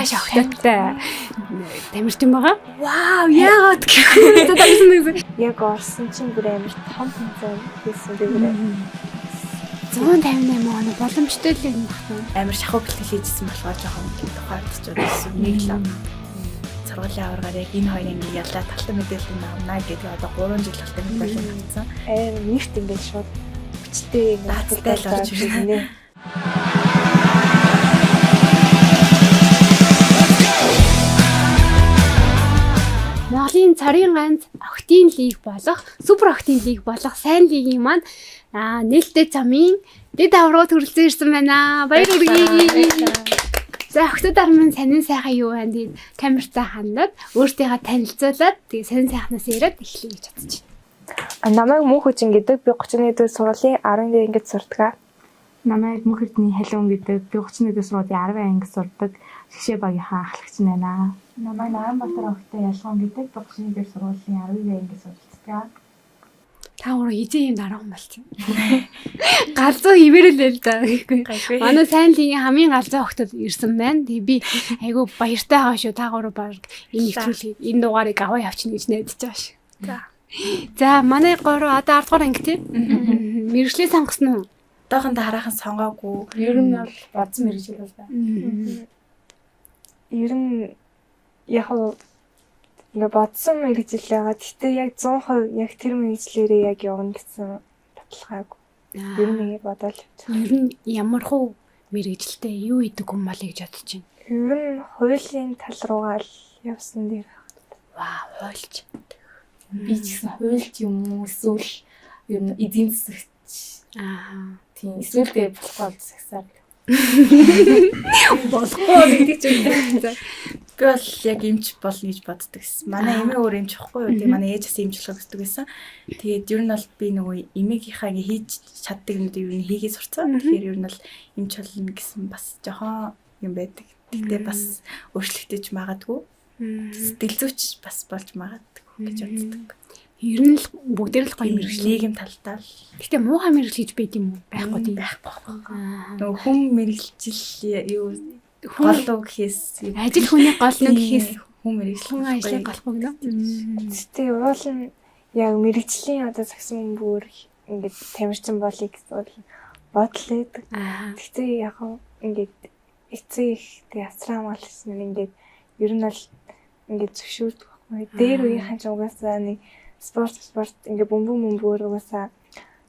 Нааш охтодтой тамирчин байгаа. Вау, яагаад гэхгүй тавьсан. Яг орсон чинь бүр амар том тэмцээн хийсэн дээрээ. 158 он боломжтой л юм байна. Амар шахуу бэлтгэл хийжсэн болохоор жоохон тухайд ч байсан нэг л сургуулийн аваргаар яг энэ хоёрын яллаа талтан мэдээлэл авнаа гэдэг одоо 3 жил болтой мэдээлэл авсан. Нэрт ингээд шууд хүчтэй наацтай л орж ирнэ. Монголын царийн ганц охтын лиг болох супер охтын лиг болох сайн лигийн маань нээлттэй замын дэд аврагууд хүрэлцэн ирсэн байна. Баяр хүргэе. За охтуудаар минь сонин сайхан юу байна тийм камертаа хандаад өөртөө танилцуулаад тэгээ сонин сайхнаас яриад эхлэе гэж бодож байна. Намайг Мөнх Хүчин гэдэг. Би 31-р сургуулийн 10-р ангид сурдаг. Намайг Мөнх Эрдэнэ Халиун гэдэг. Би 31-р сургуулийн 10-р ангид сурдаг. Шгшээ багийнхаа ахлагч байна. Намайг Наранбаатар охтой Ялган гэдэг. Би 31-р сургуулийн 10-р ангид сурдаг. Та өөрөө хизээ юм дараахан болчих. Галзуу хивэрэл л да гэхгүй. Манай сайн лигийн хамгийн галзуу охтод ирсэн байна. Тэгээ би айгүй баяртай байгаа шүү. Та гурав баг энэ нэвтрүүлгийг энэ дугаарыг аваа явчихна гэж найдаж байгаа шүү. За манай гурав одоо 10 дугаар анги тийм. Мэргэжлээ сонгосон уу? Одоохондоо хараахан сонгоогүй. Ер нь бол бодсон мэргэжил бол да. Ер нь яг ингээ бодсон мэргэжил байгаа. Гэтэ яг 100% яг тэр мэргэжлэрээ яг явна гэсэн баталгаагүй. Ер нь ингэ бодоол. Ер нь ямар хуу мэргэжилтэй юу идэг юм бол гэж бодож байна. Ер нь хуулийн тал руугаа л явсан дээр. Вау, хуульч. Би ч гэсэн хуульч юм уу эсвэл ер нь эдийн засагч. Тийм эсвэл тэгээ болохгүй засагсаар. Болохгүй гэдэг ч юм. Би бол яг эмч болно гэж боддог гэсэн. Манай эмээ өөр эмч ихгүй юу? Тэгээ манай ээжээс эмчлэх гэсэн байсан. Тэгээд ер нь бол би нөгөө эмээгийнхаа ингээ хийж чаддаг юм дээр ер нь хийгээ сурцсан. Тэгэхээр ер нь бол эмч болно гэсэн бас жоохон юм байдаг. Тэгтээ бас өөрчлөгдөж магадгүй. Сэтгэл зүйч бас болж магадгүй гэж боддог. Ер нь л бүгдээр л гоё мэргэжил. Нийгэм талдаа л. Гэтэ муухай мэргэжил гэж байд юм уу? Байхгүй тийм. Байхгүй. Нөгөө хүн мэргэжил юу голдуу гэхээс ажил хүний гол нь гэхээс хүн мэргэжил хүн ажлын голбог нөө. Гэтэ уул нь яг мэргэжлийн одоо загсан бүр ингээд тамирчин болъё гэсэн бодол байдаг. Гэтэ яг ингээд эцэг их тэг асрам болсон ингээд ер нь бол ингээд зөвшөөрдөг байхгүй. Дээр үеийнхэн ч угаасаа нэг спорт ингээ бөмбөр угаасаа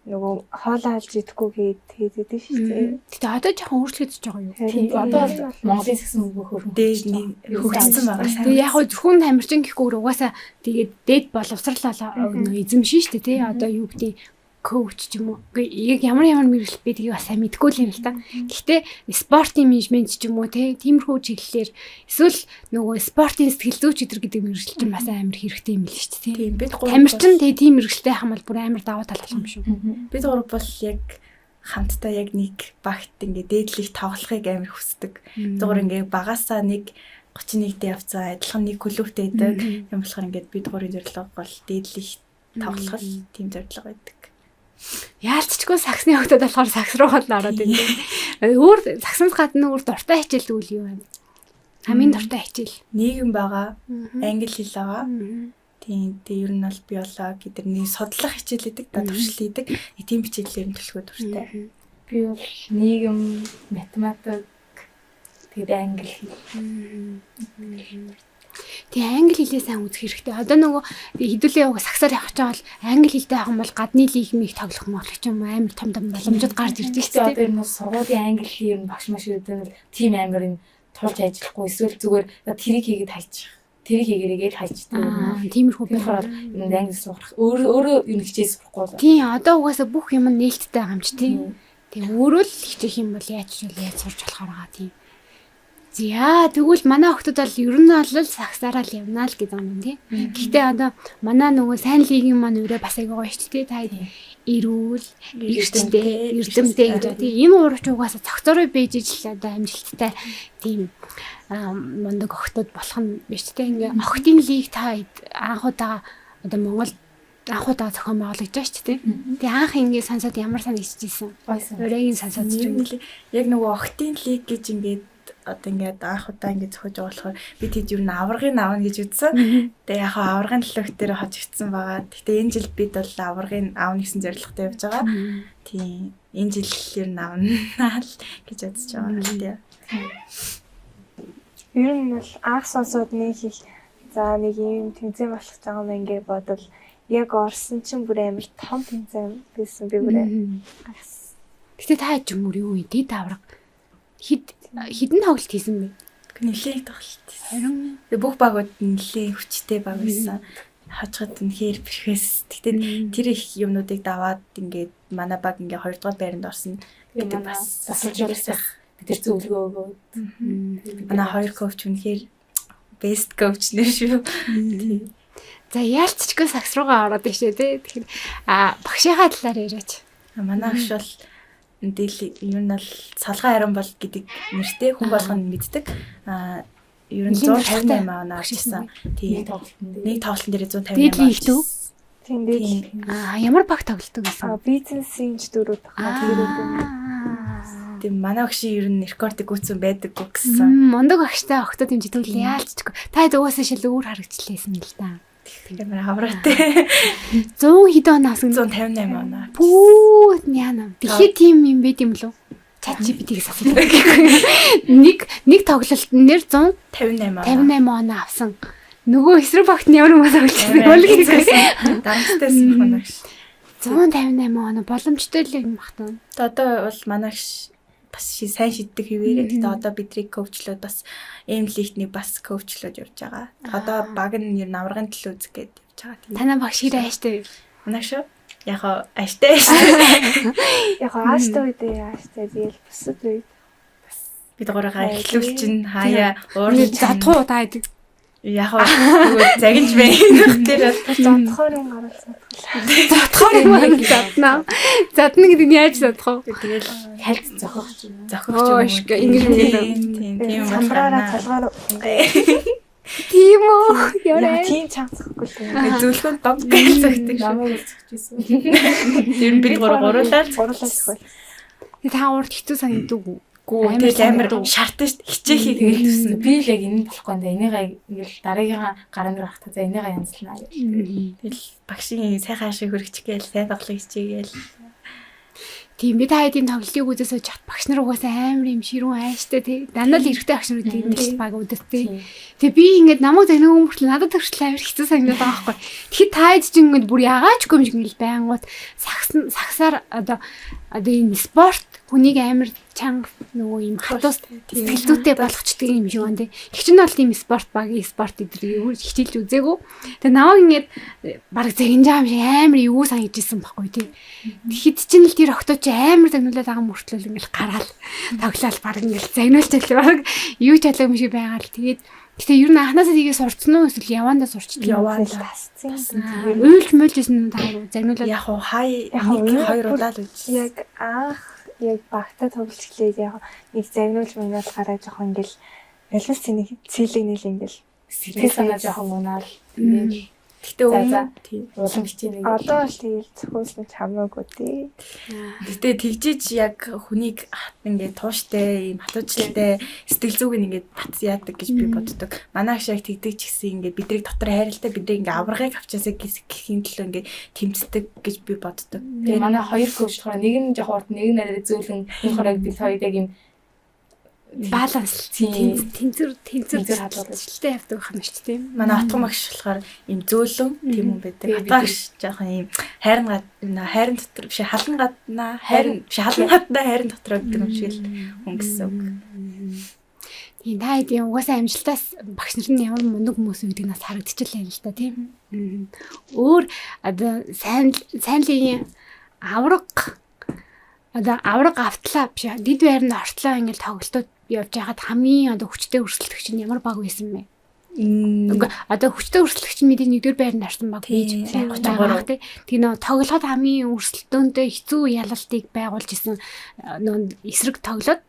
нөгөө хоолоо алж идэхгүй хийдэг шүү дээ. Гэтэ одоо жоохон өөрчлөгдөж байгаа юу? Тийм одоо Монголын сагсан хөрөнд дээж нэг хөгжсөн байгаа. Тэгээ яг хөө зөвхөн тамирчин гэхгүй угаасаа тэгээд дээд боловсрал эзэмшин шүү дээ тий. Одоо юу гэдэг коуч ч юм уу. Яг ямар мэргэжил би тийг бас сайн мэдгүй л юм л та. Гэхдээ спортын менежмент ч юм уу тиймэрхүү чиглэлээр эсвэл нөгөө спортын сэтгэл зүйч гэдэг мэргэжил чинь бас амар хэрэгтэй юм л шүү дээ. Тийм бид тамирчин тийм мэргэжилтэй хам бол бүр амар даваа тал болох юм шүү. Бид гурав бол яг хамтдаа яг нэг багт ингээ дээдлийг тоглохыг амар хүсдэг. Зүгээр ингээ багасаа нэг 31-д явцаа адилхан нэг клубтэй байдаг. Юм болохоор ингээд бид гурийн зорилго бол дээдлийг тоглох тийм зорилго байдаг. Яалтчгүй саксны хөгтөд болохоор сакс руу хол ороод байна. Өөр саксанс гадна өөр дуртай хичээл үйл юу байна? Хамгийн дуртай хичээл нийгэм байгаа, англи хэл байгаа. Тийм ер нь бол биологи гэдэрний судлах хичээл гэдэг, туршил хийдэг. Тийм хичээлээр нь төлхөө дуртай. Би бол нийгэм, математик тэгээд англи хэл. Тэгээ англи хэлээ сайн үзэх хэрэгтэй. Одоо нөгөө хэдүүлээ саксаар явах гэж бол англи хэлтэй байх юм бол гадны лигмийг тоглох юм болох юм амар том боломжууд гарч ирж байгаа. Одоо энэ сургуулийн англи хэл багш маш үүдэн тим амар юм тулж ажиллахгүй эсвэл зүгээр тэрийг хийгээд хайчих. Тэрийг хийгэрээгээл хайчдаг. Тиймэрхүү болохоор энэ англи сурах өөрөө юу хичээл сурахгүй. Тийм одоо угаасаа бүх юм нээлттэй байгаа юм чи тийм. Тэгээ өөрөө л хичээх юм бол яаж сурч болохоор байгаа тийм. За тэгвэл манай охтод бол ер нь бол саксаараа л явнаа л гэдэг юм тийм. Гэхдээ одоо манай нөгөө сайн лигийн маань өөрөө бас аяга гоё шүү дээ. Та эрүүл, эрчтэй, эрдэмтэй гэж тийм. Энэ урагч угаасаа цогцороо бийж ижил одоо амжилттай тийм мундаг охтод болох нь биш тийм. Ингээ охтын лиг та анхудаа одоо Монголд анхудаа зохион байгуулагдаж байгаа шүү дээ. Тэгээ анх ингээ сонсоод ямар санагдчихсэн? Байсан. Өөрийн сонсоод яг нөгөө охтын лиг гэж ингээд одоо ингээд анх удаа ингээд зохиож байгаа болохоор би тэд юу н аваргыг авна гэж үзсэн. Тэгээ яг аваргын төлөв дээр хожигдсан байгаа. Гэхдээ энэ жил бид бол аваргыг авна гэсэн зорилготой явж байгаа. Тийм энэ жил ер нь авнаа л гэж бодож байгаа л тийм. Ер нь бол анх сонсоод нэг их за нэг юм тэмцээн болох гэж байгаа юм ингээд бодвол яг орсон чинь бүр амар том тэмцээн байсан би бүр. Гэтэ та ч юм уу юу вэ? Давраг хідэн тоглолт хийсэн бэ? Нэлээд тоглолт. Харин бүх багууд нэлээд хүчтэй баг байсан. Хажууд нь хээр бэрхээс. Гэтэ тэр их юмнуудыг даваад ингээд манай баг ингээд 2 дугаар байранд орсон гэдэг бас засваржуулсан. Бид тэр зөвлөгөө өгөөд. Манай 2 коуч үнэхээр best coach нэр шүү. за яалцчгүй сакс руугаа ороод ишээ тий. Тэгэхээр багшийнхаа талаар яриач. Манай агш бол мэдээлэл ер нь бол салгаа харин бол гэдэг нэртэй хүн болгоно мэддэг. Ер нь 158 оноо авчихсан. Тийм нэг тоглолтын дээр 158 Дээдлийн ихтэй үү? Тийм дээд. Ямар баг тоглолтог байсан? Бизнесийн ч дөрөв тахаа тэгээд тийм манай агшийн ер нь рекордыг гүйцэн байдаггүй гэсэн. Мондог багштай октод хэмжээтэй яалцчгүй. Та хэд угаасаа шил өөр харагчлээсэн л да. Тэгэхээр авраатай. 100 хэдэн оноо авсан? 158 оноо. Пүү яана. Дэлхийд тийм юм байд юм лөө? ChatGPT-г асуудаг. Нэг тоглолтын дээр 158 оноо авсан. Нөгөө эсрэг багт нь ямар юм асууж байсан. Дарамттай манай агш. 158 оноо боломжтой л юм багтана. Одоо бол манай агш бас сайн шийддэг хэвээрээ. Гэхдээ одоо бидний коучлууд бас эмлихтний бас коучлууд явж байгаа. Одоо баг нь ер нь аврагын төлөө үзэх гээд явж байгаа. Танаа багш хэрэг ааштай. Манай шүү. Яг ааштай. яг ааштай тэгэл бусад үед бид гураагаа эхлүүл чинь хаяа уурж задхуу та гэдэг. Яг нөгөө загинж байна. Тэр задхоор юм гаралсан. Задхоор юм заднаа. Задна гэдэг нь яаж задах вэ? тэгэл Хальт зохиогч. зохиогч юм. Тийм хамраараа талгаар Тийм үү? Ярэ. тийм чанцахгүй л зөвлөгөө дог гэж зогтдаг шүү. Намайг үзчихсэн. Тэр бид гурлаа гурлаа зохиол. Та урд хэцүү санагдав. Гүү тэгэл амар шаардсан шүү. Хичээхийг Тэгээд хэлсэн. би л яг энэ болохгүй нэ энийгээ ингээл дараагийнхаа гараанд гарахтаа за энийгээ янзлнаа гэж. Тэгэл багшийн сайхан ашиг хөргөч гээл сайн тоглох хичээгээл. Тийм би та хэдийн тоглолтыг үзээс чат багш нар угаасаа амар юм ширүүн ааштай тий. Дандаа л эрэгтэй багш нарыг тийм л баг үдэртэй. Тэгээ би ингээд намайг загнаа өмөртлөө надад төрчлээ амар хэцүү санагдаад байгаа байхгүй. Тэгэхээр та хэд ч ингээд бүр ягаачгүй юм шиг ингээл байнгут саксаар одоо энэ спорт хүнийг амар чанга нөгөө юм хатуус сэтгэлзүйтэй болгочдөг юм шиг байна тий. Их ч нь бол тийм спорт багийн спорт эдрийг хичээлж үзээгүй. Тэгээ намайг ингээд баг загнаж байгаа юм шиг амар юу санагдчихсан байхгүй тий. Тэгэхэд чинь л тэр октоо чи амар загнуулаад байгаа мөртлөө ингээл гараал тоглоал баг ингээл загнуулчихлаа баг юу ч ялаг юм шиг байгаа л тэгээд гэтээ ер нь анханасаа тгийгээ сурцсан уу эсвэл явандаа сурчдаг яваан уйлж мөйлжсэн та загнуулаад Яг нэг хоёр удаа л үзсэн. яг анх яг багтаа тоглож эхлээд яг нэг загнуулж мөнгөд гараа жоохон ингээл ялс нэг цэлэг нэл ингээл Сэтгэл санаа жоохон унаал. Тэгээд Гэтэ өмнө улам хичээнийг одоо л тэгэл зөвхөн хамаагүй тий. гэтэ тэгжиж яг хүнийг ингээд тууштай ийм хатуучлалтай сэтгэл зүг нь ингээд бац яадаг гэж би боддог. Манай агш яг тэгдэг ч гэсэн ингээд бидрийг дотор хайралтай бидрийг ингээд аврагыг авчаасаа гэхийн төлөө ингээд тэмцдэг гэж би боддог. тэгээд манай хоёр коуч болохоор нэг нь жоохон урд нэг нь арай зөөлөн болохоор бид хоёр яг юм баланс тэнцэр хадлуулжтай явдаг байх юм шүү дээ. Манай отгон багш болохоор ийм зөөлөн тийм хүн байдаг. Багш жоохон ийм хайрын дотор биш халан гаднаа хайрын хайрын дотор байдаг юм шиг л хүн гэсэн үг. Тийм та хэдийн угаасаа амжилтаас багш нар нь ямар мундаг хүмүүс үйдэг нас харагдчихлаа юм л та тийм. Өөр одоо сайнлын авраг автлаа биш дид байранд ортлоо ингээл тоглолтууд явж байгаад хамгийн одоо хүчтэй өрсөлдөгч нь ямар баг байсан бэ? Одоо хүчтэй өрсөлдөгч нь мэдээ нэгдүгээр байранд орсон баг гэж байгаа тийм. Тэгээ нөө тоглоход хамгийн өрсөлдөөнтэй хэцүү ялалтыг байгуулж исэн нөө эсрэг тоглоод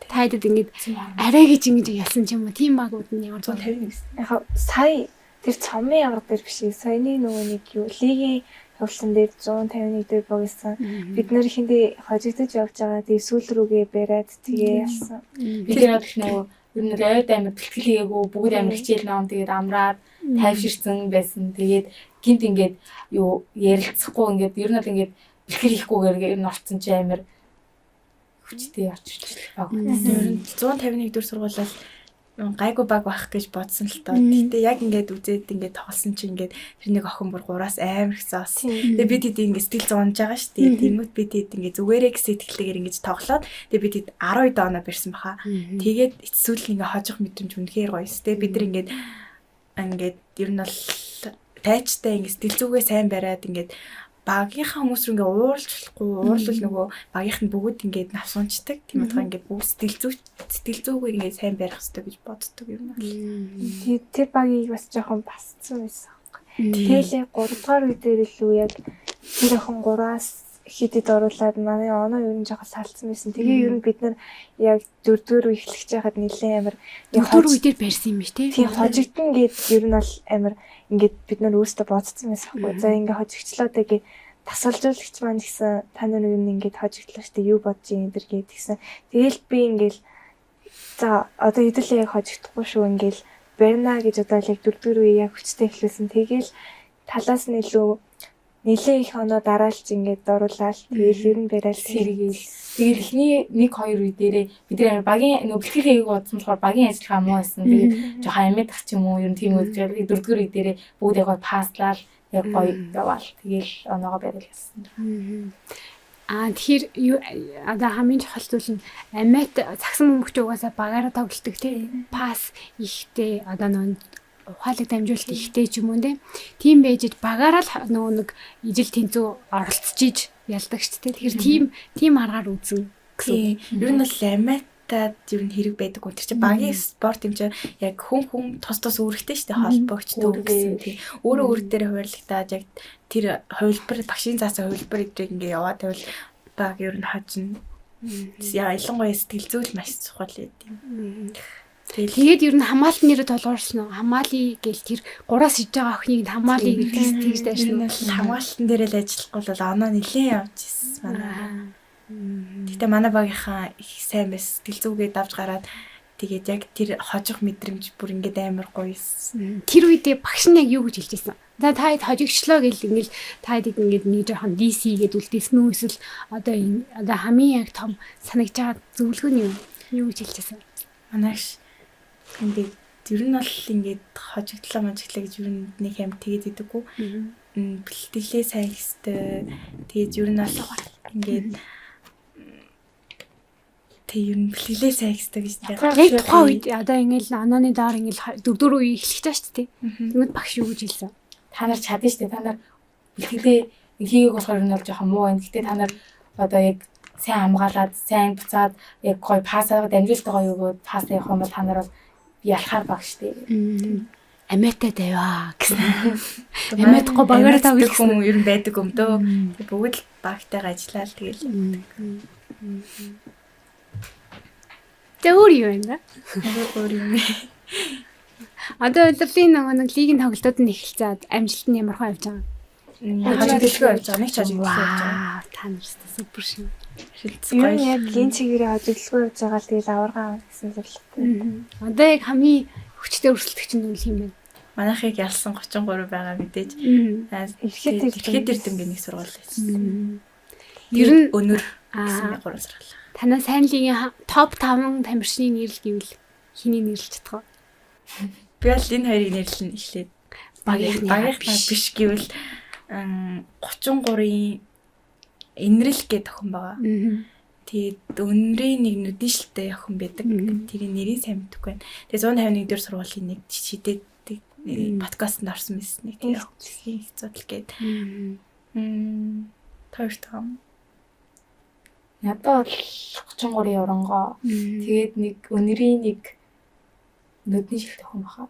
та хэдэд ингээд арай гэж ингэж ялсан ч юм уу тийм багууд нь ямар 151 гэсэн. Яг сая тэр цомын авраг дээр биш саяны нөгөө нэг юу лигийн хөвлөн дээр 151 дээр богисон. Бид нэр хиндээ хожигдож явж байгаа. Тэгээ сүүл рүүгээ бариад тэгээ ялсан. бид нар нөгөө ер нь ойд амир бэлтгэл хийгээгүй бүгд амир хичээл ном тэгээд амраад тайвширсан байсан. Тэгээд гинт ингээд юу ярилцахгүй ингээд ер нь бол ингээд бэлтгэл хийхгүйгээр ер нь орцсон чи амир хүчтэй очиж баг. Ер нь 151 дэх сургуулиас гайгүй баг байх гэж бодсон л тоо. Гэтэ яг ингээд үзээд ингээд тоглосон чи ингээд тэрнийг охин бүр 3-аас амар их зоос. Тэгээ бид хэд ингээд сэтгэл зоонж байгаа шүү дээ. Тэнгүүт бид хэд ингээд зүгээрээ гэсэн сэтгэлтэйгээр ингээд тоглоод тэгээ бид хэд 12 доноо барьсан баха. Тэгээд эцсүүл нь ингээд хожих мэдрэмж үнэхээр гоё шүү дээ. Бид нар ингээд ер нь бол тайчтай ингээд сэтгэл зүгээ сайн бариад ингээд багийнхаа хүмүүс рүү ингээ уурлал нөгөө багийнх нь бүгд ингээ навсуунчдаг. Тийм утга ингээ бүх сэтгэл зүйг ингээ сайн барих хэрэгтэй гэж боддог юм байна. Тэр багийг бас жоохон басцсан байсан. Тэгэлээ 3 дугаар үе дээр л яг тэр охин 3-аас ихэдэд оруулаад манай оноо ер нь жоохон салцсан байсан. Тэгээ ер нь бид нар яг 4 дугаар үе эхлэж байхад нэлээд амар 4 дугаар үе дээр барьсан юм биш тий. Тийм хожигдсон гэд ер нь бол амар ингээд бид нар өөрсдөө бодсон байсан байхгүй. За ингээ хожигчлоо тэгээ тасалжуулагч маань гэсэн та нар юу ингээд хожигдлаа штэ юу бодож юм энэ гээд гэсэн. Тэгээл би ингээл за одоо хэдүүлээ яг хожигдохгүй шүү ингээл барина гэж одоо яг 4 дугаар үе яг хүчтэй эхлүүлсэн. Тэгээл талаас нь илүү нэлээ их оноо дараалж ингээд оруулаад тэгээл ер нь барайл сэргээл. Тэгээд эхний 1 2 үе дээрээ бид нар багийн нөгөө бэлтгэл хийгээг бодсон болохоор багийн ажиллагаа муу байсан. Тэгээд жоохон амьд ах ч юм уу ер нь тийм үйл 4 дугаар үе дээрээ бүгд яг паслал яг гоё яваал тэгээл оноогоо барил гэсэн. Тэгэхээр одоо хамгийн чухал зүйл нь амьд цагсан бөмбөгч угаасаа багаараа тоглолдог тий. Пас ихтэй одоо нөө ухаалаг дамжуулалт ихтэй ч юм уу тийм байж багаараа л нөгөө нэг ижил тэнцүү оролцож ялдаг шүү дээ. Тэгэхээр тийм аргаар үзэн гэсэн. Ер нь бол амьтад ер нь хэрэг байдаг. Тэр чинь багийн спорт юм чинь яг хүн тус үүрэгтэй шүү дээ. Холбогч төв гэсэн тийм. Өөрөө дээр хувирлагтаад яг тэр хувилбар багшийн заасан хувилбар эдрийг ингээ яваад байвал баг ер нь хожно. Яа ялангуяа сэтгэл зүйл маш чухал юм. Тэгээд ер нь хамгаалалтын нэрээр толгоорсон уу? Хамгаалъя гэл тэр 3-аас иж байгаа охиныг хамгаалъя гэж таашна. Хамгаалалтын дээр л ажиллахгүй бол оноо нэлээд явж ирсэн манай. Гэтэ манай багийнхаа их сайн байс сэтгэл зүгээ давж гараад тэгээд яг тэр хожих мэдрэмж бүр ингээд амар гоёсэн. Тэр үедээ багш нь яг юу гэж хэлж ирсэн? За та хэд хожигчлоо гэл ингээл та хэд ингээд нэг жоохон DC гэдээ үлдээсэн үү эсвэл одоо хамгийн яг том санагч байгаа зөвлөгөө нь юу гэж хэлжсэн? Манайш ингээд ер нь бол ингээд хожигдлоо гэж ер нь нэг юм тэгээд идэггүй. Бэлтгэлээ сайн хэвээр тэгээд ер нь бол ингээд тэр юм бэлтгэлээ сайн хэвээр гэж тэгээд яг тухайн үед одоо ингээл онооны доор ингээл 4 дугаар үе эхлэж байгаа шүү дээ. Тэгмэд багш юу гэж хэлсэн? Та нар чадна шүү дээ. Та нар бэлтгэлээ хийгээг болохоор нь бол жоохон муу байна. Гэтэ та нар одоо яг сайн хамгаалаад, сайн буцаад яг гоё паасаа дамжуулалтайгаа юу гээд паас явах юм бол та нар ялахаар багш дээ. Амьтаа даваа гэсэн. Амьтахгүй багаараа тавьж хүн ер нь байдаг юм дөө. Бүгд л багтайгаа ажиллаад тэгэл. Өөр юу юм да? Өөр юм. Одоо удирдлын нэг лигийн тоглолтууд нь эхэлцээд амжилт нь ямар хөө явж байгаа? Хожигдөлгөө явж байгаа. Нэг ч хожигдөлгөө явж байгаа. Та нартай супер шин. Юу яг лин чигээрээ хожигдөлгөө явж байгаа л тэгэл аваргаа гэсэн зөвлөлттэй. Одоо яг хамгийн хүчтэй өрсөлдөгч нь үл юм байна. Манайхыг ялсан 33 байгаа мэдээж. Ихэд эрдэмгийн нэг сургууль байсан. Ер нь өнөр гэсэн нэг 3 сургууль. Танаа сайн лигийн топ 5 тамирчны нэрлэл гэвэл хэнийг нэрлэж чадах вэ? Би бол энэ хоёрыг нэрлэн эхлээд багийнхнаа биш гэвэл 33-ийн энэрл гэдэг охин байгаа. Тэгээд өнрийн нэг нүдэн шилтэй охин байдаг. Тэрийн нэрийг сайн мэдэхгүй байна. Тэгээд 151 дээр сургуулийн нэг шидэд подкастт орсон байсан нэг тийм хэцүүдэл гээд. Таартай. Надад 33 евронгоо. Тэгээд нэг өнрийн нэг нүдний шилтэй охин баха.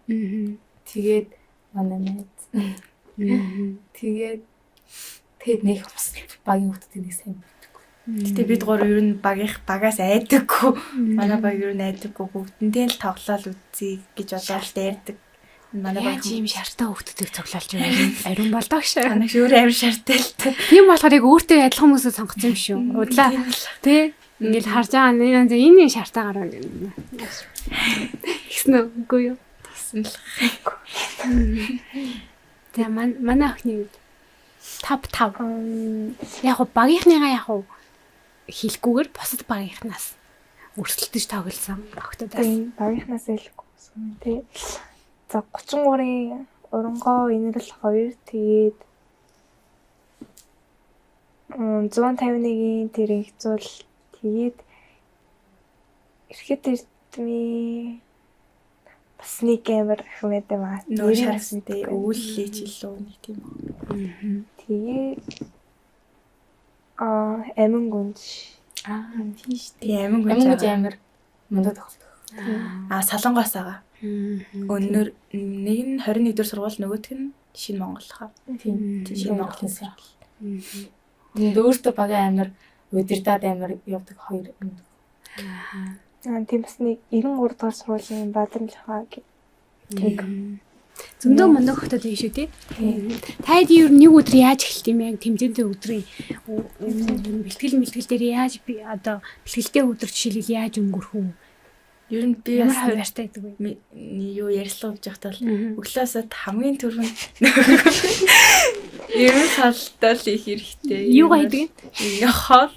Тэгээд манай мэд. Тэгээд нэг багийн хүмүүстэй нэг сайн. Гэтэ бид гур ер нь багаас айдаггүй. Манай баг ер нь айдаггүй. Бүгдэнтэй л тоглоал үзье гэж бодоод дээрдэг. Манай баг ийм шартаа хүмүүстэй цоглуулж байгаа. Ариун болдог шээ. Манай өөр амир шартай л та. Тийм болохоор яг өөртөө адилхан хүмүүсээ сонгоцсон юм шүү. Удлаа. Тэ? Ингээл харж байгаа энэ шартаа гараа гэнэ. Ихсэн үгүй юу? Тэгсэн л. За манай охины 5. Яг го багийнхныгаа яг го хэлгүүгээр бусад багийнхнаас өрсөлдөж тоглосон охтодоос. Багийнхнаас илгүүсэн тий. За 33-ын урангоо инэрл 2 тэгээд 151-ийн тэр ихзүүл тэгээд Ирэхэд эрдмийн бас нэг амар ахмад юм аа. Нөө шарсантэй өвөллөж илүү нэг тийм. Тэгээд амин гүнж. Тийш. Тэгээ амин гүнж амар мундаг тоглох. Солонгоос байгаа. Өнөр нэг нь 21-р сургууль, нөгөөх нь Шинэ Монгол хаа. Тийм. Шинэ Монголын сургууль. Тэгээд өөртөө багаа амар удирдаад амар явдаг 2 юм. Тийм бас нэг 93 дугаар сургуулийн Бадралхаа гэх. Зөндөө мундаг хотод байх шүү тий. Таад ер нь нэг өдөр яаж эхэлт юм яг тэмцээний өдрийн бэлтгэл дээр яаж би одоо бэлгэлтэй өдөр жишээлбэл яаж өнгөрөх үү? Ер нь би ямар хаваартай гэдэг вэ? Юу ярьслаа гэж байхдаа өглөөсөө хамгийн түрүүнд ер нь салдал их хэрэгтэй. Юу гайдаг вэ? Хоол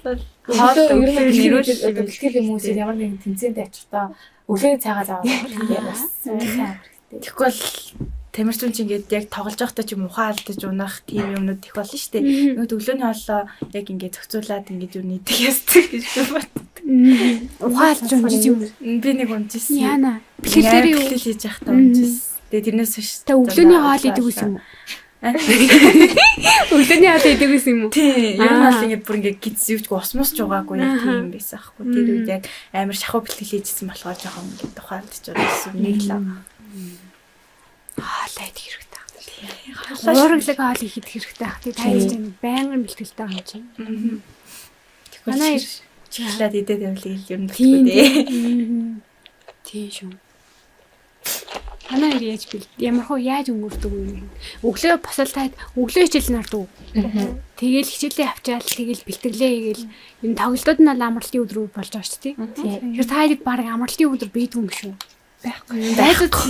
бэлтгэл хүмүүсээ ямар нэгэн тэмцээнд очихдоо өглөөний цагаа заавал бас. Тэгэхгүй бол тамирчин ч ингээд яг тоглож байхдаа ч юм ухаан алдаж унах тийм юмнууд их болно шүү дээ. Нөгөө өглөөний хоолоо яг ингээд зохицуулаад ингээд юу нийтэх ястдаг гэж бат. Ухаан алдаж унаж юм. Би нэг унажсэн. Яана. Бэлтгэл дээр юу хийж байхдаа унажсэн. Тэгээ тэрнээс биш. Тэ өглөөний хоол идэг юм уу? Өглөөний хоол идэг юм уу? Тийм. Ер нь бол ингээд бүр ингээд гиз юуч ус мус ч угаагүй яг тийм байсан аахгүй. Тэр үед яг амар шахуу бэлтгэл хийжсэн болохоор жоохон ингээд ухаалдаж байсан. Нэг л хоол идэх хэрэгтэй байна. Тийм. Уурглаг хоол идэх хэрэгтэй байна. Тэ тайлж байнгын бэлтгэлтэй юм чинь. Тэгэхгүй манай чихлээд идээд явлыг ер нь болтгүй дээ. Тийм шүү. Манай яаж бэл ямар хөө яаж өнгөрдөг юм. Өглөө босолтаад өглөө хичээл нардаг. Тэгэл хичээлээ авчаал тэгэл бэлтгэлээ хийгээл энэ тоглолтууд нь бол амралтын өдрүүд болж байгаа шүү дээ. Тэгэхээр та хэд баг амралтын өдөр бийдэг юм шүү. Байхгүй.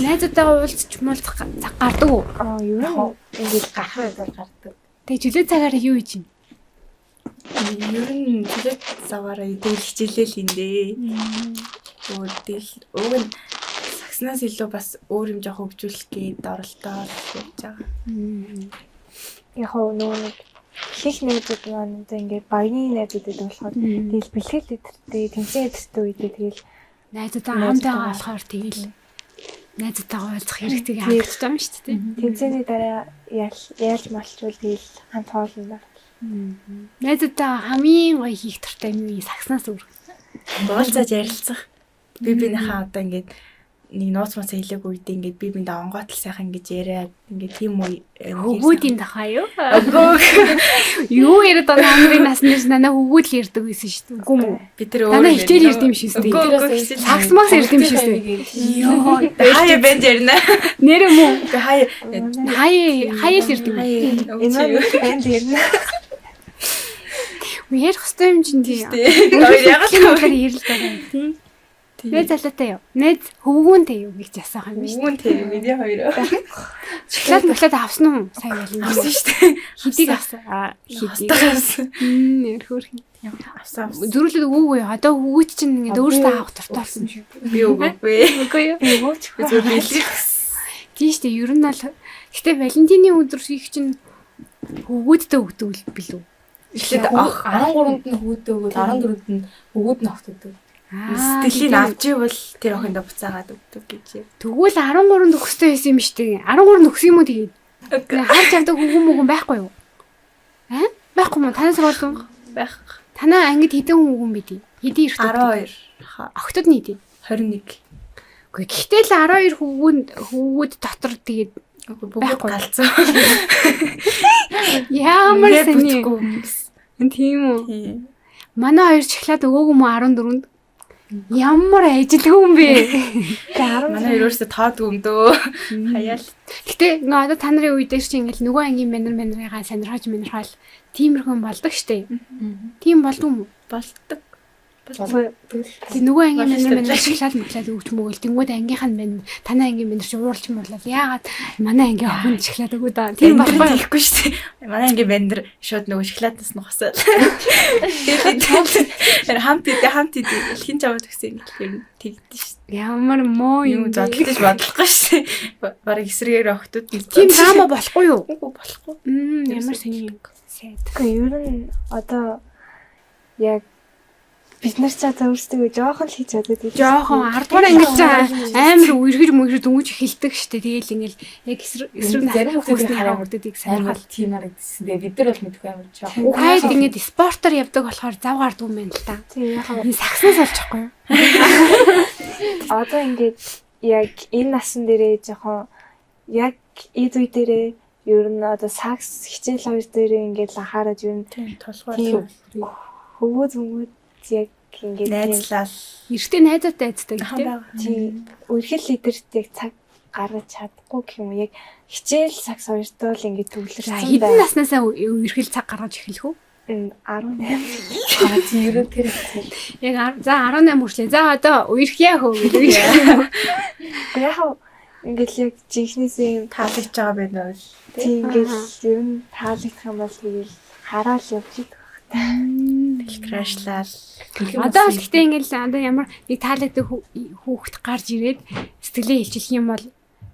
Найзуудтайгаа уулзч муулзах цаг гардаг уу? Юу юм ингээд гарах гардаг. Тэгээ жилээ цагаараа юу хийж юм? Ер нь жилээ цагаараа идэл хичээлэл индээ. Уг нь сагснаас илүү бас өөр юм жоох хөгжүүлэх гээд оролдоод явж байгаа. Яг нөгөө их найзууд маань ингээд багийн найзууд гэдэг болохоор тэгэл бэлтгэл идэртэй тэмцээн идэртэй үедээ тэгэл найзуудаа хамтаа болохоор тэгэл найзуудтайгаа уулзах хэрэгтэй хангалттай юм шүү дээ. Тэмцээний дараа яаж малчвал тэгэл хамт хоолно. Найзуудтайгаа хамгийн гоё хийх туртай юм уу? Сагснаас өөр. Уулзаж ярилцах. Бибинийхээ одоо ингээд нэг нууц мууц хэлээгүй үед ингээд би биндээ онгоотл сайхан ингэж яриад ингээд тийм үү хөвгүүдийн дахаа юу? Юу яриад байгаа амрын наснаас нана хөвгүүд л ярьдаг байсан шүү дээ. Үгүй үү? Би тэр өөр нана хичээл ярьд юм шүү дээ. Сакс макс ярьд юм шүү дээ. Йоо. Хаяа бэнд ярина. Нэр юм уу? Энэ хаяа ярьд юм. бэнд ярина. Ярих хэвээр юм чинь тийм. Яг л ярил байгаа юм тийм. Найз залуутай юу? Найз хөвгүүнтэй юу гэж асуух юм шүү. Хөвгүүнтэй миний хоёр. Шоколад авсан уу? Сайн байл. Авсан шүү дээ. Хидийг авсан. Хидийг авсан. Нэр хөөрхөн. Авсан. Зүрүүлээд үгүй юу? Одоо хөвгүүт чинь ингээд өөртөө авах дуртай болсон шүү. Би үгүй. Үгүй юу? Өвч бэлэг. Тийм шүү дээ. Ер нь бол гэтээ Валентины өдөр их чинь хөвгүүдтэй өгдөг билүү? Эхлээд 13-нд нь хөвгүүдтэй өгөөд 14-нд нь хөвгүүд нь огтдог. Сэтгэлийн авч ивэл тэр охиндоо буцаагаад өгдөг гэж. Тэгвэл 13 төгстэй байсан юм шүү дээ. 13 төгс юм уу тэгээд? Харж авдаг хөвгүн байхгүй юу? Байхгүй мó танаас болов байх. Танаа ангид хэдэн хөвгүн бидий? Хэдийн эрт? 12. Охтод нь хэдий? 21. Үгүй гэхдээ л 12 хөвгүүд дотор тэгээд бүгд галзуу. Ямар сони. Тийм үү? Манай хоёр шоколад өгөөгүй мө 14-нд. Ямар ажилгүй юм бэ? Манай ерөөсөө таадаг юм дөө. Хаяал. Гэтэ нөө одоо та нарын үедээ чи ингээл нөгөө ангийн манараа сонирхож тийм ирхэн болдог штэ. Тийм болдгоо юм уу? Болдог. Тэг нөгөө ангийн мэнэр ашиглаад мэдлээд өгч мөгөл тэнгууд ангийнх нь мэн танай ангийн мэнэр чи ууралж муурлаад яагаад манай ангийн охин ашиглаад өгөө да. Тийм байхгүй ихгүй шүү дээ. Манай ангийн мэнэр шууд нөгөө шоколаднаас нь хосоод. Тэр хамт хин чаваад өгсөн юм тэгдэж шүү. Ямар муу Юу зодлож бодлохгүй шүү. Бараг эсрэгээр охтууд тийм драма болохгүй юу? Болохгүй. Ямар сони сайд. Гэхдээ ер нь одоо яг бид нар ч одоо өөрсдөө жоохон л хийж чаддаг. Жоохон 10 дугаар ангид амар үерхэр дөнгөж эхэлдэг штэ. Тэгээл ингээл яг эсрэг зарим хүмүүсийн хараа хүрдүүдийг сонирхол тиймэр гэсэн. Тэгээ бид нар бол мэдгүй амар жоохон. Хайд ингээд спортоор явдаг болохоор зав гардгүй юм байна л да. Тийм яг Сагснаас олчихгүй юу? одоо ингээд яг энэ насан дээрээ жоохон яг эд үе дээрээ ер нь одоо сакс хичээл хоёр дээрээ ингээд анхаарад ер нь толгой хөвгөө зүмүүд яг ингээд найзлал Эртний найзаатай айцдаг тийм үргэлж лидерт яг цаг гаргаж чадахгүй гэх юм яг хичээл сакс хоёртой л ингээд төвлөрсөн Хэдэн наснасаа эрхэл цаг гаргаж эхэлэх үү? 18 ер нь тэр Яг за 18 хүрчлээ. За одоо үерхье хөө гэдэг юм. яг ингээд яг жинхнээсээ таалагдж байгаа байна уу? тийм ингээд ер нь таалагдах юм бол тэгэл хараал явж идэх. Крашлал. Одоо л гэхдээ ингээд одоо ямар нэг таалагддаг хүүхэд гарч ирээд сэтгэлээ хилчилэх юм бол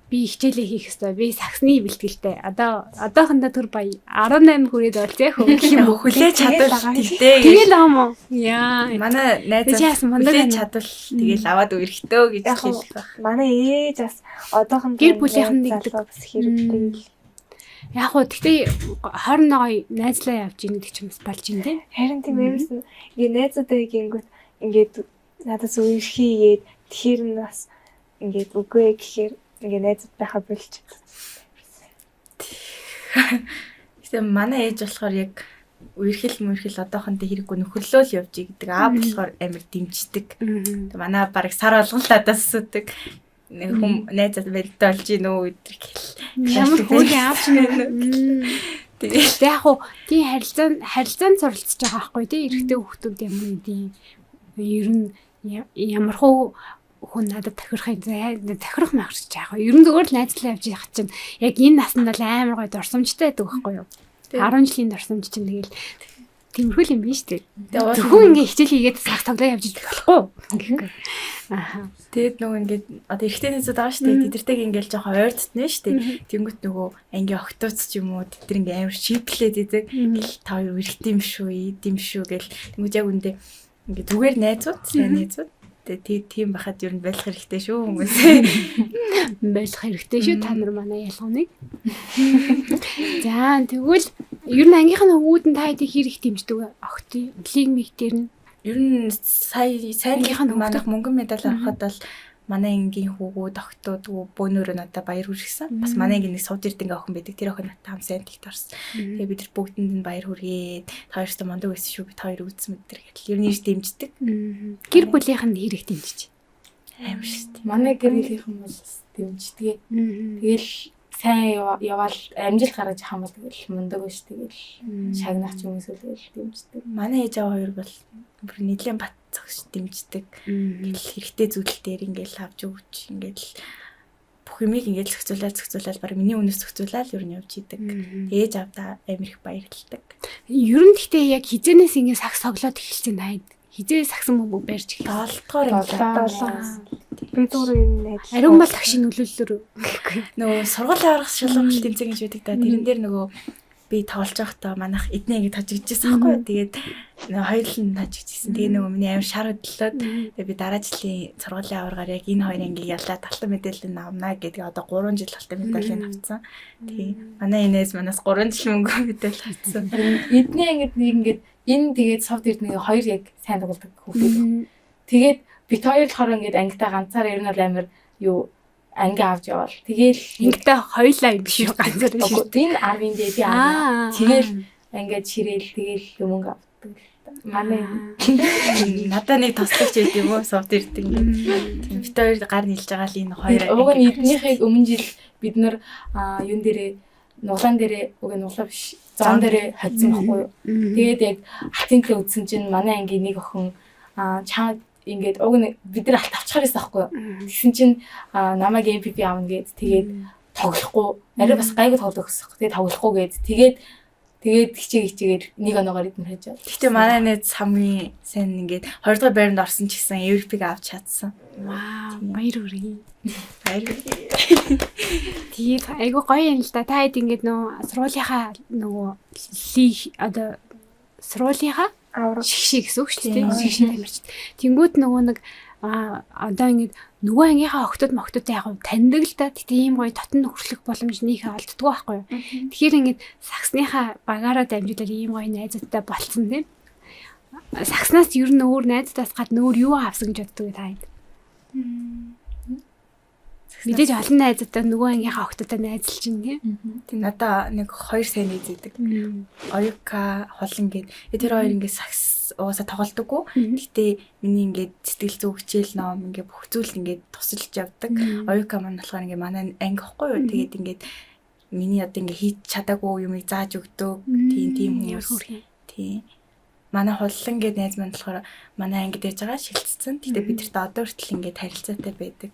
би хичээлээ хийх ёстой. Би саксны бэлтгэлтэй. Одоохондоо төр баяа 18 хүрээд болцээ хөө гэх юм уу? Хүлээж чадвал тэгтэй. Тэгэл аа мó. Яа. Манай найз хүлээж чадвал тэгэл аваад үргэлтөө гэж хэлэх байх. Манай ээж бас одоохондоо Гэр бүлийнхэн нэгдэг бас хэрэгтэй. Яг уу гэхдээ хоорондоо найзлаа явж ийн гэдэг ч юм бас болж ин тий. Харин тийм юмсэн ингээ найзуудаа гингүүт ингээд надаас үерхийгээд тэгэхээр нь бас ингээд үгүй гэхээр ингээ найзууд байхаа болж. Гэтэ манай ээж болохоор яг үерхэл одоохондоо хэрэггүй нөхөрлөө л явж идэг. Аа болохоор амар дэмждэг. Манай бараг сар болгон л надаас асуудаг. Нэг хүм найзад бэлдээ олж ийн үү өдрийг хэл. Ямар хөөе авч нэ. Тэгээд яг уу тийм харилцаанд суралцж байгаа байхгүй тий. Эрэгтэй хүүхдүүд ямар нэгэн ер нь ямар хөө хүн надад тохирох махарч байгаа. Ер нь зүгээр л найзлаа явж явах чинь яг энэ наснд бол амар гоё дурсамжтай байдаг байхгүй юу? 10 жилийн дурсамж чинь тэгэл тиймэрхүү юм биш үү? Зөвхөн ингээ хичээл хийгээд сах тоглоо явж идэх болохгүй. Ааха. Тэгэд нөгөө ингээд одоо эрэгтэй найзууд байгаа шүү дээ. Тэдэртэйг ингээл жоохон ойртдно шүү дээ. Тэнгүүт нөгөө ангийн октооц ч юм уу тэдэр ингээ амар шиплээд идэг. Та хоёр эрэгтэй юм шүү, идэм шүү гэл. Тэнгүүт яг үндэ ингээ зүгээр найзууд, сайн найзууд. Тэгээ тийм байхад ер нь байх хэрэгтэй шүү хүмүүс. Байх хэрэгтэй шүү та нар манай ялгууныг. За тэгвэл ер нь ангийнхан хөвгүүд нь та хэдийг хэрэг дэмждэг огт лиг миг дээр нь Ер нь сайнныхан манайх мөнгөн медаль авахад бол манай ангийн хүүгүүд октод бөөнөрөө надад баяр хүргэсэн. Бас манай ангийн нэг сууд ирдэг охин байдаг. Тэр охин надад хам сайн тэгт орсон. Тэгээ бид нар бүгдэнд нь баяр хүргээд хоёрсоо мондөг байсан шүү. Бид хоёр үзсэн мэдэр гэхэл ер нь ирж дэмждэг. Гэр бүлийнх нь хэрэг дэмжиж. Амар шүү дээ. манай гэр бүлийнхэн бол дэмждэг. Тэгэл сайн яваал амжилт гаргаж авах юм бол тэгэл мундаг биш тэгэл шагнах ч юм эсвэл тэгэл дэмждэг. Манай ээж аваа хоёр бол бүр нийлэн бат зогш дэмждэг. Ингээл хэрэгтэй зүйл дээр ингээл авч өгч ингээл бүх юмыг ингээл зохицуулаад баг миний үнээс зохицуулаад ер нь явж идэг. Ээж авдаа амар их баярлдаг. Ер нь гэхдээ яг хизэнээс ингэ сакс тоглоод эхэлсэн таад хизээ саксан мөнгө барьж эхэлсэн. 7 Би зүгээр юм найз. Ариун бол тагшийн нөлөөллөөр нөгөө сургуулийн арга шалгуулт тэмцээн гэж байдаг да. Тэрэн дээр нөгөө би тоглож байхдаа манайх эднэ ингэ тажигдчихсан байхгүй. Тэгээд нөгөө хоёул нь тажигдчихсан. Тэгээ нөгөө миний амар шар хөдлөөд тэгээ би дараа жилийн сургуулийн аваргаар яг энэ хоёр ангийг яллаа талтан мэдээлэл авнаа гэдэг одоо 3 жил талтан мэдээлэл авцсан. Тэгээ манай энэс манаас 3 жил мөнгө мэдээлэл авцсан. Эдний ангид нэг ингээд энэ тэгээд совд ирдэг хоёр яг сайн тоглодог хүүхдүүд. Тэгээд бит хоёр болохоор ингээд ангидаа ганцаар ер нь бол амар юу анги авч явал. Тэгээл ингэдэ хоёлаа юм биш үү ганцаар биш. Энэ 10-ын дээр би 10. Тэгээл ингээд ширээл тэгээл мөнгө авдаг. Манай надаа нэг таслагч байд юм уу совд ирдэг ингээд. Тийм бит хоёр гар нийлж байгаа л энэ хоёр. Уг нь эднийхээ өмнө жил бид нар юун дээрээ нуглаан дээрээ нуглаа биш зам дээрээ хоцсон байхгүй юу. Тэгээд яг хатинтээ үтсэн чинь манай ангийн нэг охин чамд ингээд уг нь бид нар алт авчихаар байсан байхгүй юу. Тэгсэн чинь намайг MVP аавна гээд тэгээд тоглохгүй арай бас гайгүй тоглох гэсэн. Тэгээд тоглохгүй гээд тэгээд хичээгээр нэг оноогоор идмэр хажаа. Гэхдээ манай найз хамгийн сайн ингээд 2 дугаар байранд орсон ч гэсэн MVP-г авч чадсан. Вау, баяр хүргэе. Баяр хүргэе. Тэгээд айгу гоё юм л да. Та хэд ингээд нөө сургуулийнхаа нөгөө лиг одоо сургуулийнхаа шигшээ гэсэн үг шүү дээ. Шигшээ тамирч. Тэнгүүд нөгөө нэг одоо ингээд нөгөө ангийнхаа охтууд яг таньдаг л да. Тэгтээ ийм гоё татан нөхөрлөх боломж нөхөө олддгоо байхгүй юу. Тэгэхээр ингээд саксныхаа багаараа дамжуулаад ийм гоё найзуудтай болцсон тийм. Сакснаас ер нь өөр найзтаас гадна өөр юу авсан гэж боддог та хэд. Мэдээж олон найзуудтай нөгөө ангийнхаа охтуудтай найзлж ин тийм. Тэг надаа нэг 2 сайн найз идэг. Оюка холон гээд тэр хоёр ингээд сакс уусаа тоглодоггүй. Гэтэ миний ингээд сэтгэл зүй хичээл ном ингээд бүх зүйл ингээд тусалж явдаг. Оюка маань болохоор ингээд манай анги ихгүй юу. Тэгээд ингээд миний одоо ингээд хийж чадаагүй юмыг зааж өгдөг. Тийм хүмүүс. Тийм. Манай холлон гээд найз маань болохоор манай анги дэж байгаа шилцсэн. Гэтэ бидэрт одоо хүртэл ингээд харилцаатай байдаг.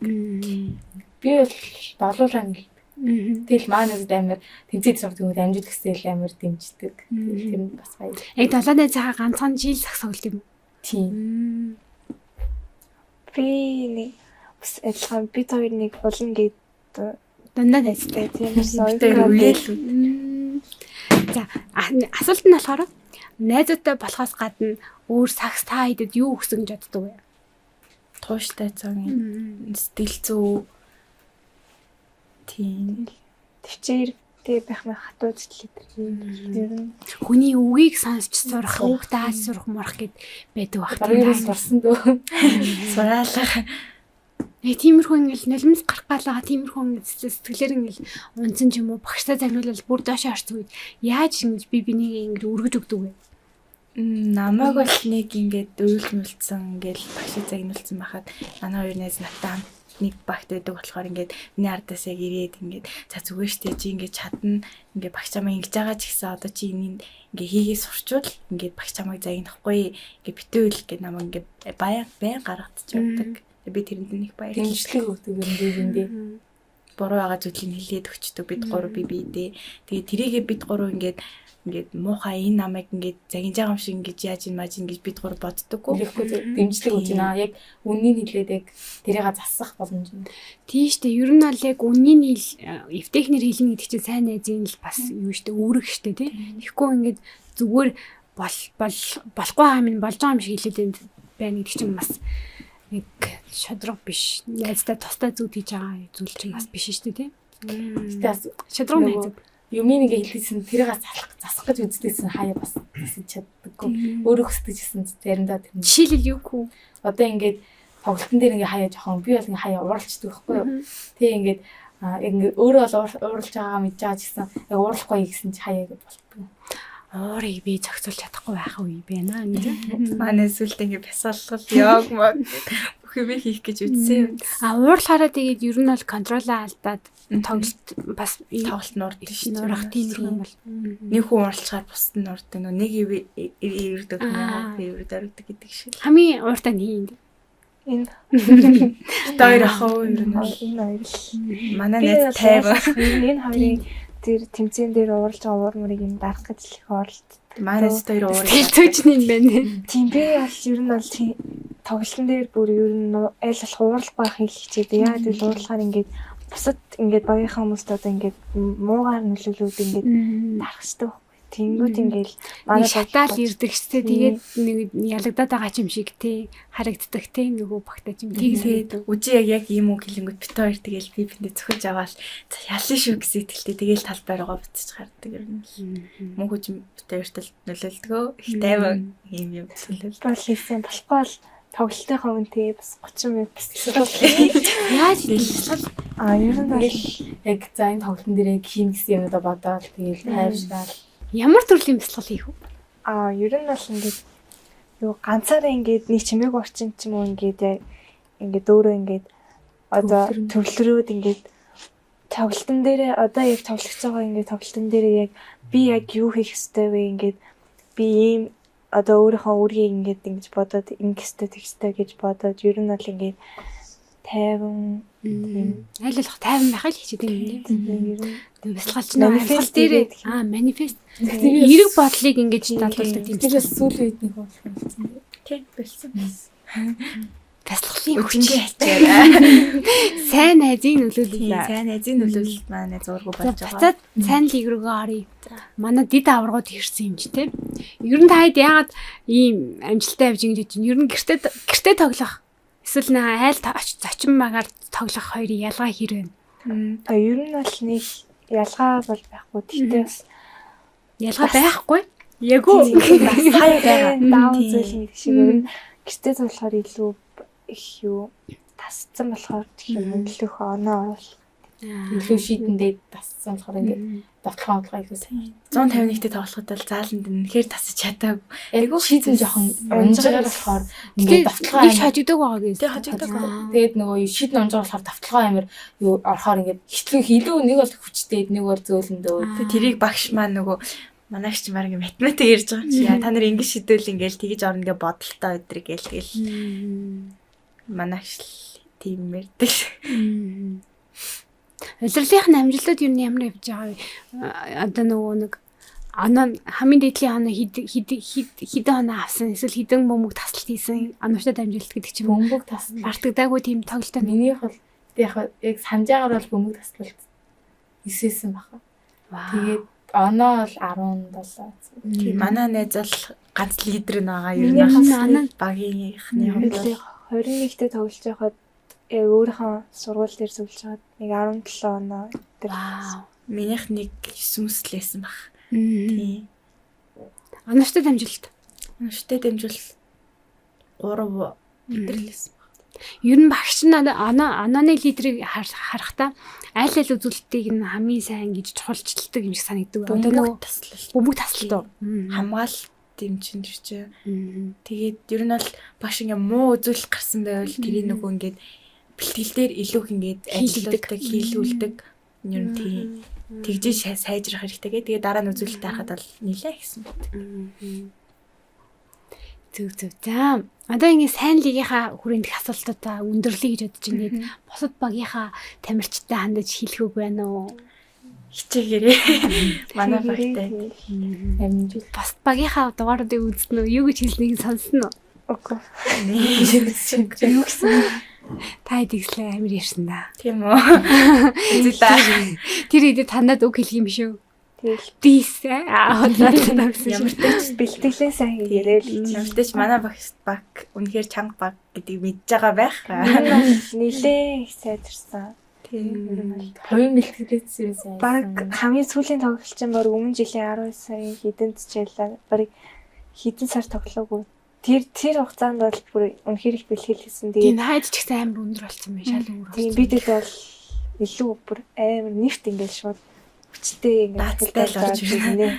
Би бол долуулаа нэг. Тэгэл маань амар тэмцээд сурдаг амжид гэсэл амар дэмждэг. Тэр нь бас баяр. Яг долооны цагаа ганцхан жил сакс тоглолт юм. Тийм. Би нэг бас адилхан бид хоёр нэг улан гээд дандаа найзтай. тийм Тэр үеэл. За асуулт нь болохоор найзуудтай болохоос гадна өөр сакс та хэдэд юу өгсөн гэж боддог вэ? Тууштай цагийн сэтгэл зүй тийм төвчээртэй байх мэ хатууд л тэр. Хүний үгийг сонсч сурах, угтааж сурах морох гэд байдаг баг. Баруунаас орсон дөө. сураалах. Тиймэрхүү ингээл нулимс гарах галгаа тиймэрхүү ингээд сэтгэлээр ингээл унцсан ч юм уу багштай загнуулал бүр доошоо орсон үед яаж ингэж би бинийг ингээд өргөж өгдөг вэ? Намайг бол нэг ингээд уйлмэлцэн ингээл багшиг загнуулсан байхад манай хоёр найз натаа нэг багт байдаг болохоор ингээд миний ардаас яг ирээд ингээд за зүгээр штэ чи ингээд чадна ингээд багш чамаа ингэж байгаа ч гэсэн одоо чи энийг ингээд хийгээ сурчвал ингээд багш чамайг загнахгүй ингээд битүүл ингээд намайг ингээд байн гаргадч явдаг. Би тэрэнд нэг баяр Дэмжлэг өгдөг юм дий. Буруу байгаа зүйлийг хэлээд өгчдөг бид гурав бие. Тэгээд тэрийгээ бид гурав ингээд муухай энэ намайг ингээд загинж байгаа юм шиг ингэж яаж ин маж ингэж бид гурав боддоггүй. Тэгэхгүй дэмжлэг өгч байна. Яг үннийг хэлээд яг тэрийг засах боломж юм. Тийштэй ер нь бол яг үнийн эвтэхнэр хэлнэ гэдэг чинь сайн найзын л бас юу штэ үүрэг штэ тий. Тэгэхгүй ингээд зүгээр болохгүй юм болж байгаа юм шиг хэлээд байна гэдэг чинь бас нэг шодрог биш. Найзтай тустай зүуд хийж байгаа зүйл чинь бас биш шүү дээ тий. Тэгээс шодрог найз. Юмыг ингээ хэлсэн тэрийг засах гэж үздэгсэн хаяа бас хэлж чаддаггүй. Өөрөө хөсдөжсэн заримдаа тэр. Жишээлбэл юу хүү? Одоо ингээд тоглолтын дээр ингээ хаяа жоохон би бол ингээ хаяа уралчдаг байхгүй юу? Тэгээ ингээд ингээ өөрөө бол уралж байгаа мэдж байгаа ч гэсэн яг уралахгүй гэсэн чи хаяа гэж болтгоо. Уурыг би зохицуулж чадахгүй байх үе байна. Манай сүлд ингээ бясалгал яг маа бүх юм хийх гэж үзсэн. Уурлахаараа тэгээд ер нь бол контролоо алдаад тоглолт бас тоглолт нурд шүү дээ. Нурах тийм юм бол нэг хүн уралчаар бусд нь нурд нэг ирдэг ирдэг гэдэг шиг. Хамгийн ууртай нь Энэ хоёр ахаа ер нь энэ хоёр л манай найз 50. Энэ хоёрын тэр тэмцээн дээр ууралж байгаа уурмыг юм дарах гэж их оролт. Манай найз хоёр уурал. тэлцүүч юм байна. Тийм би бол ер нь бол тоглолтын дээр бүр ер нь айл болох ууралах байхыг хичээдэг. Яа гэвэл уурлахаар ингээд бусад ингээд багийнхаа хүмүүст одоо ингээд муугаар нөлөөлөд ингээд дарахчдаг байхгүй. Тэнгүүд ингээд манай шатаал ирдэг ч тэгээд нэг ялагдаад байгаа юм шиг тий харагддаг тий нөгөө багтаж юм тэгээд үжи яг ийм үг хэлэнгүүт бит хоёр тэгэл би биндээ зөвхөж аваад за ялын шүү гэсэн итгэлтэй тэгэл талбайраа буцаж гардаг юм. Мөнхөж бит хоёрт нөлөөлдгөө их тайван ийм төлөөлөл. бол хийсэн болохгүй бол тоглолтынхаа үнэтэй бас 30 минут яаж хэлсэн ер нь бол яг за энэ тоглолтын дээр яг хийн гэсэн юмудаа бодоод тэгэл тайвшрал. ямар төрлийн бясалгал хийх вэ? ер нь бол ингээд юу ганцаараа ингээд нэг чимээг орчин ч юм уу ингээд өөрөө ингээд одоо төрлөрөөд ингээд тоглолтын дээр одоо яг тоглож байгаа ингээд тоглолтын дээр яг би яг юу хийх ёстой вэ ингээд би ийм одоо өөрийнхөө үргийг ингээд ингэж бодоод ингэстэй тэгстэй гэж бодоод ер нь бол ингээд тайван аль болох тайван байх л хичээдэг юм ер нь бясалгалч нөө Манифест дээр гэдэг. манифест эрэг бодлыг ингэж дадлуулдаг юм. Тэгэхээр сүүлийн үед нэг болсон. Тийм болсон. Бясалгалын Хүчингээ хүч хичээрээ. сайн найзыг нөлөөлүүлээ. Сайн найзын нөлөөлөлт маань зургуу болж байгаа. Буцаад сайн лиг рүүгээ оръё. Манай дид аваргууд ирсэн юм чи тийм. Ер нь та хэд яагаад ийм амжилттай явж ингэж байна? Ер нь гэртээ тоглох эсвэл нэг айл зочин магаар тоглох хоёрын ялгаа хэр вэ? ер нь бол нэг ялгаа бол байхгүй. Тэгтээ бас Ялгаа байхгүй. Яг уу. Хаяа байгаа. даав зүйл нэг шиг ер нь гэртээ тоглохоор илүү их юу тасцсан болохоор гэх юм илүү оноо бол илүү шийдэндээ тассан болохоор ингээд давталгаа илүү сайн. 151-тэй тоглоход бол зааланд үнэхээр тасаж чадаагүй. Айгуу шийдэн жоохон унжгаар болохоор ингээд давталгаа их хажигдаг байгаа гэсэн. Тэг хажигдаг. Тэгээд нөгөө шийдэн унжгаар болохоор давталгаа амир юу орохоор ингээд хитлэг илүү нэг бол хүчтэй нэг бол зөөлөндөө. Тэг тэрийг багш маань нөгөө манайч ч марга математик ярьж байгаа чи яа та нар ингэж шийдвэл ингээл тэгж орно гэ бодолтой өдрийг гээл тэгэл манайч тийм ярьдаг. Улирлынхын амжилтууд юу ямар явж байгаа вэ? Одоо нөгөө нэг оноо хамгийн дээдлийн оноо хідэн оноо авсан эсвэл хідэн бөмбөг таслалт хийсэн оноочтой амжилт гэдэг чинь бөмбөг тасал. бартагдаагүй тийм тоглолттой. Минийх бол яг санджаагаар бол бөмбөг таслалт 9-сэн баха. Тэгээд оноо бол 17. Тийм манай найз бол ганц лидер байгаа ер нь багийнхны хувьд 21-тэй тоглож байхад яг өөрийнхөө сургууль дээр зөвлөж байгаад нэг 17 оноо дээр минийх нэг 9 өслээсэн баг. Тийм. Оноочтой амжилт. Өштэй дэмжүүл 3 өдрлээсэн. Ер нь багш нь онооны лидерийг харахтаа аль аль үзүүлэлтийг нь хамгийн сайн гэж чухалчилдаг юм шиг санагддаг. Одоо нөгөө бөмбөг таслалт хамгаалалт юм чинь тэр чинь. Тэгээд ер нь бол багш ингээ муу үзүүлэлт гарсан байвал тэрийг нөгөө ингээд бэлтгэл дээр илүү их ингээд ажилладаг, хийлүүлдэг. Ер нь тийм тэгжээ сайжрах хэрэгтэй гэ. Тэгээд дараа нь үзүүлэлт харахад бол нилээ гэсэн. Зүг. За одоо ингэ сайн лигийнхаа хүрээнд их асуултуудаа өндөрлөе гэж бодож ингээд бусад багийнхаа тамирчтай хандаж хэлэх үг байна уу? Хичээгээрээ манай багтай амжилт. Бусад багийнхаа дугааруудыг үзсэн үү? Юу гэж хэлнийг сонсон уу? Үгүй. Юу гэсэн? Та хэдийгслээ амир ярьсан да. Тийм үү? Үзэлээ. Тэр хэдий танад үг хэлэх юм шүү. Тэгэл Дис хотлоо гэсэн Ямар шүү. ч бэлтгэлээ сайн хийгээрэй л гэж. ямар ч манай баг үнэхээр чанга баг гэдгийг мэдж байгаа байх. Нилээ их сайжирсан. Тийм. 2 бэлтгэлээс ирсэн. Бараг хамгийн сүүлийн тоглолт чинь баг өмнө жилийн 12 сарын хэдэнд ч ялаа. Бараг хэдэн сар тоглоогүй. Тэр хугацаанд бол бүр үнэхээр их бэлтгэл хийсэн. Тийм Тэгээд хайж ч гэсэн амир өндөр болсон юм шал өөр. тийм бидэд бол илүү бүр амар нэвт ингээл шууд хүчтэй ингээд Даацтай л орж ирнэ.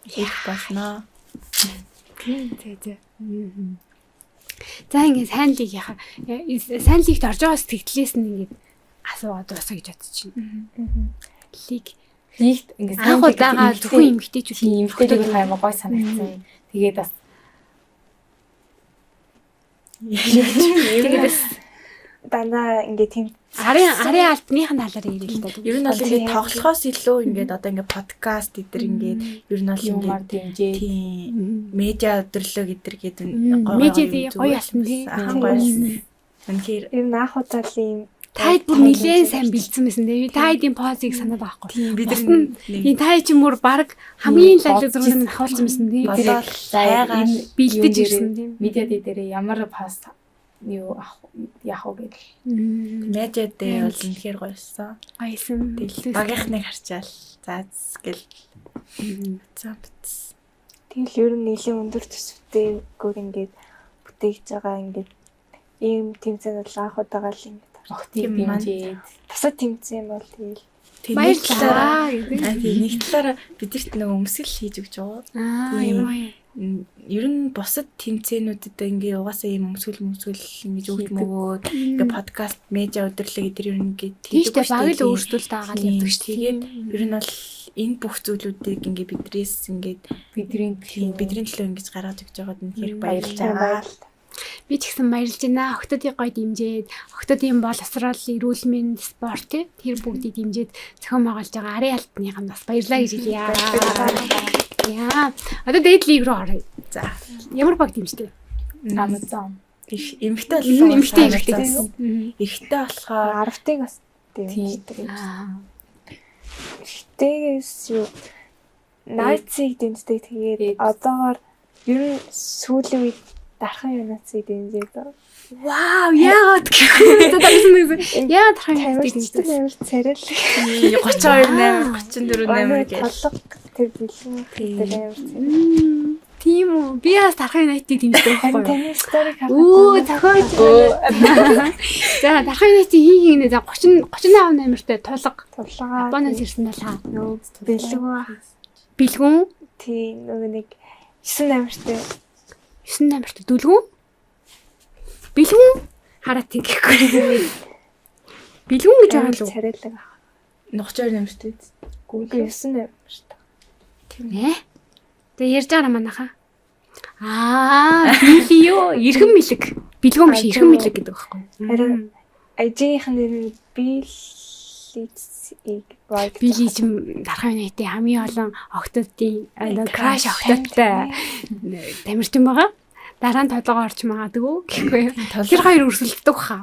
Их Болно. Зэ. За ингэ сайн лигийнхаа сайн лигт орж байгаа сэтгэлээс нь ингэ асууад уусаа гэж бодож байна. Лиг Лигт ингээд анх удаага зөвхөн эмгтээчүүд тийм эмгтээчүүд хаймаа гой санагдсан. Тэгээд бас тэгээд дандаа ингээд тийм арын альбныхын талаар ярил л да. Ер нь бол ингээд тоглохоос илүү ингээд одоо ингээд подкаст эдэр ингээд ер нь бол юмар ингээд дэмжээ. тийм медиа өдрлөг эдэр гэдэг Медиад гоё алтан тий. Үнэхээр ер нь анх удаа л ийм Таад бүр нилээн сайн бэлдсэн байсан дээ. Таадын позыг санаад байхгүй. бид Тийм таа чи мөр баг хамгийн лалиг зургийг нь авахулсан байсан тийм. бодоод хайгаа Бэлдэж ирсэн тийм. Медиад дээр ямар паст юу яах вэ гэл. медиа дээр бол үнэхээр гоёсон. Гайсан. Тэгэл багийнхныг харчаал зааз гэл замц. тэгэл ер нь нэлийн өндөр төсөвтэй гөр ингээд бүтээгж байгаа ингээд ийм тэмцээнд бол анх удаага л ингээд Огтыг Тийм маань. дэмжээд бусад тэмцээн бол тэгэл Баярлалаа гэдэг. нэг талаараа бидэрт нөгөө өмсгөл хийж өгч байгаа. Тийм. Ер нь бусад тэмцээнүүдэд ингээ угаасаа ийм өмсгөл ингэж өгд мөгөөд ингээ подкаст медиа өдрлөг эдэр ер нь ингээ Тийштэй баг л өөрсдөлт аагаад явдаг шүү. Тэгээд ер нь бол энэ бүх зүйлүүдийг ингээ бидрээс ингээ бидний бидний төлөө ингэж гаргаж өгч байгаад нь хэрэг баярлж баярлалаа. Би ч гэсэн баярлж байна. Охтуудыг гоё дэмжээд, охтуудын боловсрол, эрүүл мэнд, спорт тэр бүгдийг дэмжээд зохион байгуулж байгаа Арын алтных нь бас баярлалаа гэж хэлье. Яа. Одоо дээд лиг рүү оръё. За. Ямар баг дэмжтэй? Amazon. Эмэгтэй болсон. Эмэгтэй. Эрэгтэй болохоор 10-ыг бас дэмждэг. Эрэгтэйгээс юу Нациг дэмждэг. Тэгээд одоогоор ер нь сүүлийн үед дархан Нациг дэмждэг. Вау, яагаад гэвэл яагаад Тамирчид амар царил. 32 8 34 8 гэж. Толго тэр бэлэн тэр амар царил. тийм үү? Би бас Дархан Юнайтыг дэмждэг байхгүй юу? Таны сторик хараад. Оо, зохиож. За, Дархан Юнайтыг хин за 38 номертой тулга. Тулгаа. Японоос ирсэн байлаа. Бэлгүү. Бэлгүн Тий нөгөө нэг 9 номертой. 9 номертой дүлгүн. Бэлгүн хараад тийхгүй. Бэлгүн гэж байгаа лу. Царилэг. 32 нэмэртэй. Гүйл 9 номертой. Тийм ээ. Тэгээ ярьж байгаа манайхаа. Били юу? Ирхэн мэлэг. Бэлгүн биш, ирхэн мэлэг гэдэг байхгүй юу? Харин ажийнх нь нэр нь Били ч Дархан Юнайтын хамгийн олон охтуудын краш охтуудтай тамирчин байгаа. Дараа нь толгоо орч магадгүй гэхгүй юу? Тэр хоёр өрсөлддөг хаа.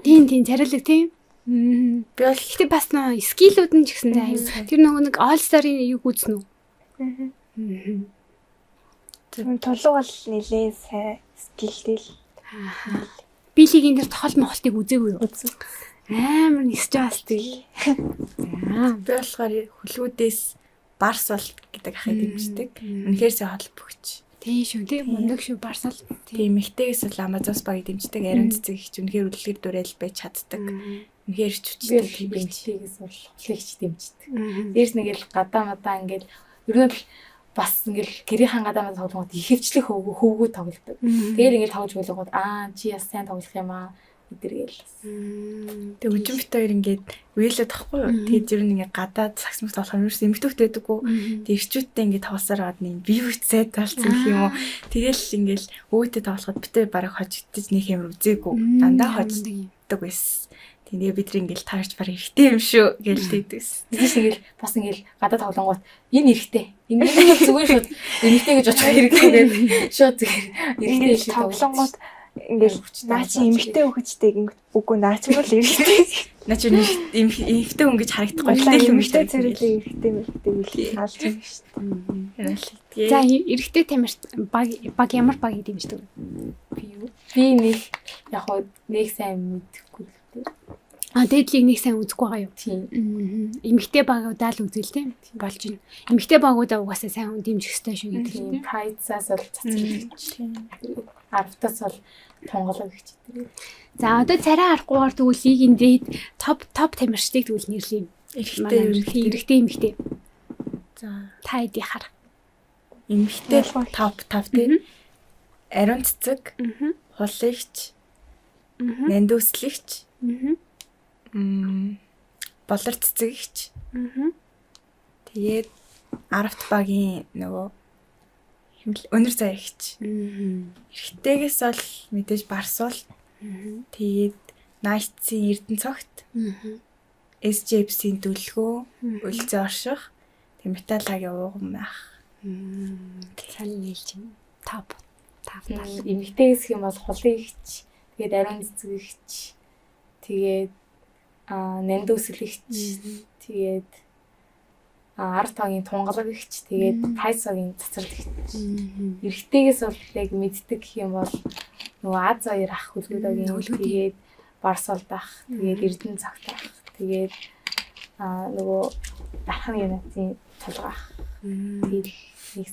Тийм царилэг тийм. Би бол ихтэй бас нөө скиллүүд нь ч гэсэн заа. Тэр нөгөө нэг All Star-ын юг үзнэ үү? Тэр толгой бол нэлээ сайн скиллтэй л. Билигийн тэр тохол мохолтыг үзээгүй юу? Амар нисэж байгаа сте. Би болохоор хөлгүүдээс барс бол гэдэг ахыг дэмждэг. Үнэхээр сайн холбогч. Тийм шүү, тийм мундаг шүү барсал. Тийм эмэгтэйгээс бол Amazon баг дэмждэг. Ариун цэцэг их үнэхээр үлгэр дурайл байж чаддаг. Үнэхээр ч хүчтэй тийм эмчтэйгээс бол хөлөгч дэмждэг. Дээрс нэгэл гадаа мадаа ингээл ер нь бас ингээл гэрийн гадаа мадаа тоглоход ихэвчлэх хөвгөө тоглодог. Тэгэл ингээл тоглож байлгууд чи яс сайн тоглох юм аа гэдэргээл. Тэгээ өчим бит хоёр ингээд уйлаад тахгүй юу? Тэгээд ер нь ингээд гадаад саксмус болохоор юу ч эмэгтэйхтэй байдаггүй. Тэгээд ирчүүдтэй ингээд тавсаар аваад нэг бие хүчтэй талцсан гэх юм уу. Тэгэл ингээд өөдөө тоглоход битээ бараг хожигдчих нэг юм үзээгүй. Дандаа хожигддаг байсан. Тэгээ бид ингээл таарч баг эрэхтэй юм шүү гэж хэлдэгс. Тэгээс ингээл бас ингээл гадаа тоглонгууд энэ эрэхтэй. Энэ зүгээр шууд эрэхтэй гэж очих хэрэггүй гэдэг. Шууд зүгээр эрэхтэй шиг тоглонгууд ингээл наа чи эмэгтэй хөвчтэй ингээд үгүй наа чи бол эрэхтэй. Наа чи эмэгтэй хүн гэж харагдахгүй. Эмэгтэй царилэг эрэхтэй мэлтэй хаалж байгаа шүү дээ. За эрэхтэй тамирч баг ямар баг дэмждэг вэ? Би нэг яг хоо нэг сайн мэдэхгүй л дээ. Дээдлийг нэг сайн үзэхгүй байгаа юу? Тийм. Эмэгтэй багуудаа л үзэл тийм болж байна. Эмэгтэй багуудаа угаасаа сайн дэмжих хэрэгтэй шүү гэдэг тийм. Прайцаас бол цацрагч. Артаас бол тунгалаг гэж дээ. За одоо царай харахгүйгээр тэгвэл лигийн дээд топ тамирчдыг тэгвэл нэрлэе. Эрэгтэй эмэгтэй. За та хэдий хар. Эмэгтэй топ 5 тийм. Ариун цэцэг, хулагч, нандууслэгч, болор цэцэгч. Тэгээд 10 багийн нөгөө өнөр заяагч. Эрэгтэйгээс бол мэдээж барсуул. Тэгээд Найтсын Эрдэнэ цогт. SJP-ийн дүлгөө, үлзээ орших, Металлагийн ууган байх. Сайн нийлж байна. Топ. Эмэгтэйгээс юм бол хулагч, тэгээд ариун цэцэгч, тэгээд нандууслэгч, тэгээд 10 тогийн тунгалагч, тэгээд тайсогийн цацрагч. Эрэгтэйгээс бол яг мэддэг гэх юм бол нөгөө Аз хоёр ах хөлгөөдөгийн тэгээд барсуулд ах, тэгээд Эрдэнэ цагт ах, тэгээд нөгөө Дархан Юнайтын толгоох. Тэгээд нэг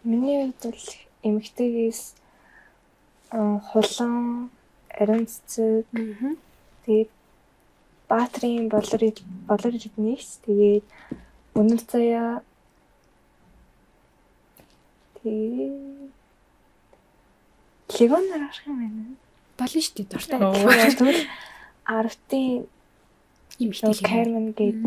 миний хувьд бол эмэгтэйгээс хулан, ариун цэцэг, тэгээд Баатрийн болор нэгс, тэгээд өнөр заяа, тэгээд Легоноор арах юм байна. Болно шүү дээ дуртай. Тэгвэл 10-ын эмэгтэй Кэрмен гээд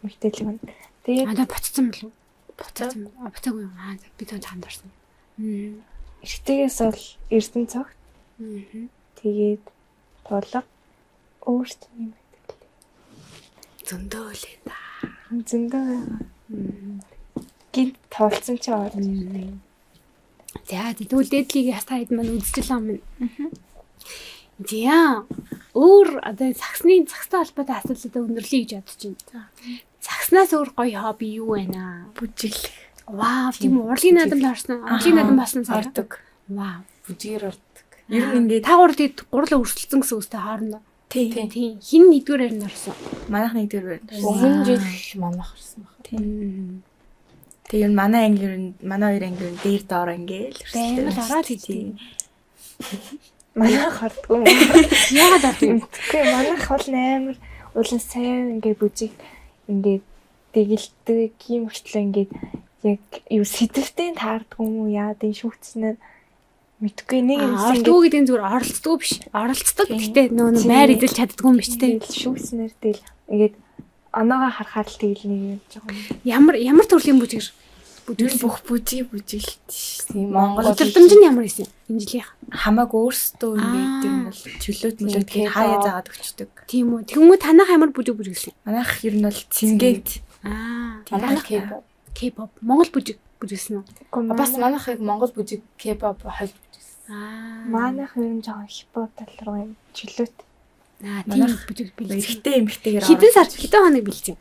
мэдээлэл байна. Тэгээд одоо буцсан болов? Буцаагүй юм. Би тань андарсан. эрэгтэйгээс бол Эрдэнэ цогт. Тэгээд тулга өөрт юм байдаг. Зөндөө л энэ да. Зөндөө гинт тоолцсон ч орж. За тэгвэл дээдлийг ястаа хэд маань үзчихлээ юм. За өөр одоо цагсны цагстай холбоотой асуудлуудаа өндөрлөе гэж бодож байна. Цагснаас өөр гоё хобби юу байна? Бүжиглэх. Вау, тийм урлагийн наадамд орсон. Урлагийн наадам болсон ордог. Вау. Бүжгээр ордог. Ер нь ингээд та гурав тэгээд гурлаа өрсөлдсөн гэсэн үстэй хоорондоо. тий. Тийм. Хин нэгдүгээр нь орсон. Манайх нэгдүгээр байна. Өмнө жил манайх орсон баг. Тэгээ ер нь манай анги ер нь манай хоёр анги ер нь дээр доор ингээл Баймал ороод хийдий. Манайх хардгүй. Яагаад орсон? Тэгэхгүй манайх бол амар улан сайн ингээд бүжиг ингээд дэгэлдэг юм хүртлээ ингээд яг юу сэдвтэн таарддаг юм уу яа энэ шүүгцнээр мэдгүй нэг юм Ордгоо гэдэг нь зүгээр оролцдог биш. Оролцдог. Гэхдээ нөө байр эзэлж чаддгүй юм биш үү? шүүгцнэр тэл ингээд оноогоо харахаар л тэгэл нэг юм жоо. Ямар төрлийн бүжиг бүх бүжиглэлт Тийм Монгол удирдамж нь ямар байсан энэ жилийнх? хамаагүй өөрсдөө ингээд юм бол чөлөөт мөлөөт гэх хаяа заагаад өгчдөг. Тийм үү. Тэгмүү танах ямар бүжиг бүжиглсэн? Манайх ер нь бол цэнгээд манайх K-pop Монгол бүжиг бүжиглсэн үү? бас манайхыг Монгол бүжиг K-pop хойд бүжигсэн. Манайх ер нь жоо хипхоп тал руу юм чөлөөт. Тийм бүжиг бэлдсэн. эрэгтэй эмэгтэйгээр Хэдэн сар хэдэн хоног бэлдсэн?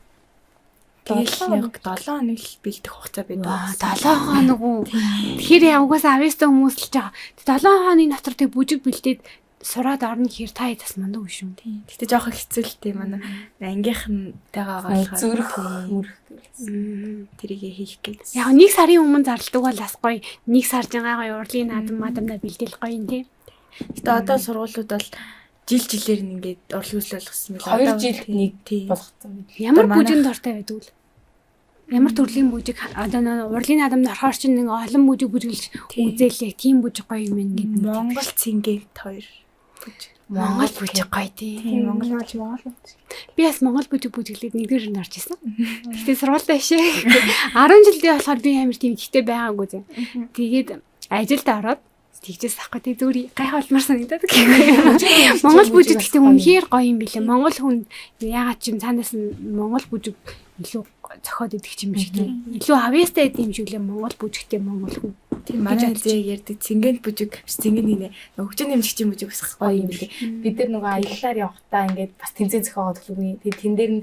тэгэл яг 7 хоног л бэлдэх хугацаа байдаг. 7 хоног уу? Тэгэхээр угаасаа авьяастай хүмүүс л жаа. 7 хоногийн дотор тэг бүжиг бэлдээд сураад орно гэхээр та яас мундаг биш юм. Гэтэ жоох хэцүүлтэй манай ангийнхантайгаа гарахаар зүрх мөрх тэрийг хийх гэж. Яг нэг сарын өмнө зарладаг бол бас гоё. Нэг сар жингагаа урлагийн наадамдаа бэлдээл гоё юм тий. Гэтэ одоо сургуулиуд бол жилээр нь ингээд урлаг үзэл болгосон мэл 2 жил нэг тий. болгоцсон. Ямар бүжинд дуртай байдаг вэ? Ямар төрлийн бүжиг одоо урлагийн наадамд орохоор чинь нэг олон бүжиг бүжиглж үзээлээ. Тийм бүжиг гоё юм ингээд Монгол цэнгээд 2 бүжиг. Монгол бүжиг гоё тий. Монгол Монгол. Би бас Монгол бүжиг бүжиглээд нэгдүгээр нь орж исэн. Гэхдээ сургуультай шээ. 10 жилдээ болохоор би амар тийм ихтэй байгаагүй зэ. Тэгээд ажилд ороод тэгжээс ахгүй тий зүгээр гайхалмар санагдаад. Монгол бүжиг гэхдээ үнэхээр гоё юм билээ. Монгол хүн ягаад ч юм цаанаас нь Монгол бүжиг илүү зохиод идэх юм шиг тий. Илүү авьяастай гэдэг юм шиг лээ Монгол бүжигтэй Монгол хүн. Тийм манай зээ ярьдаг цэнгээд бүжиг цэнгээд нэ хөгжин нэмжигчийн бүжиг бас гоё юм билээ. Бид нар нөгөө аяллаар явахдаа ингээд бас тэмцээн зохиогоод төлөвний. Тэгээд тэн дээр нь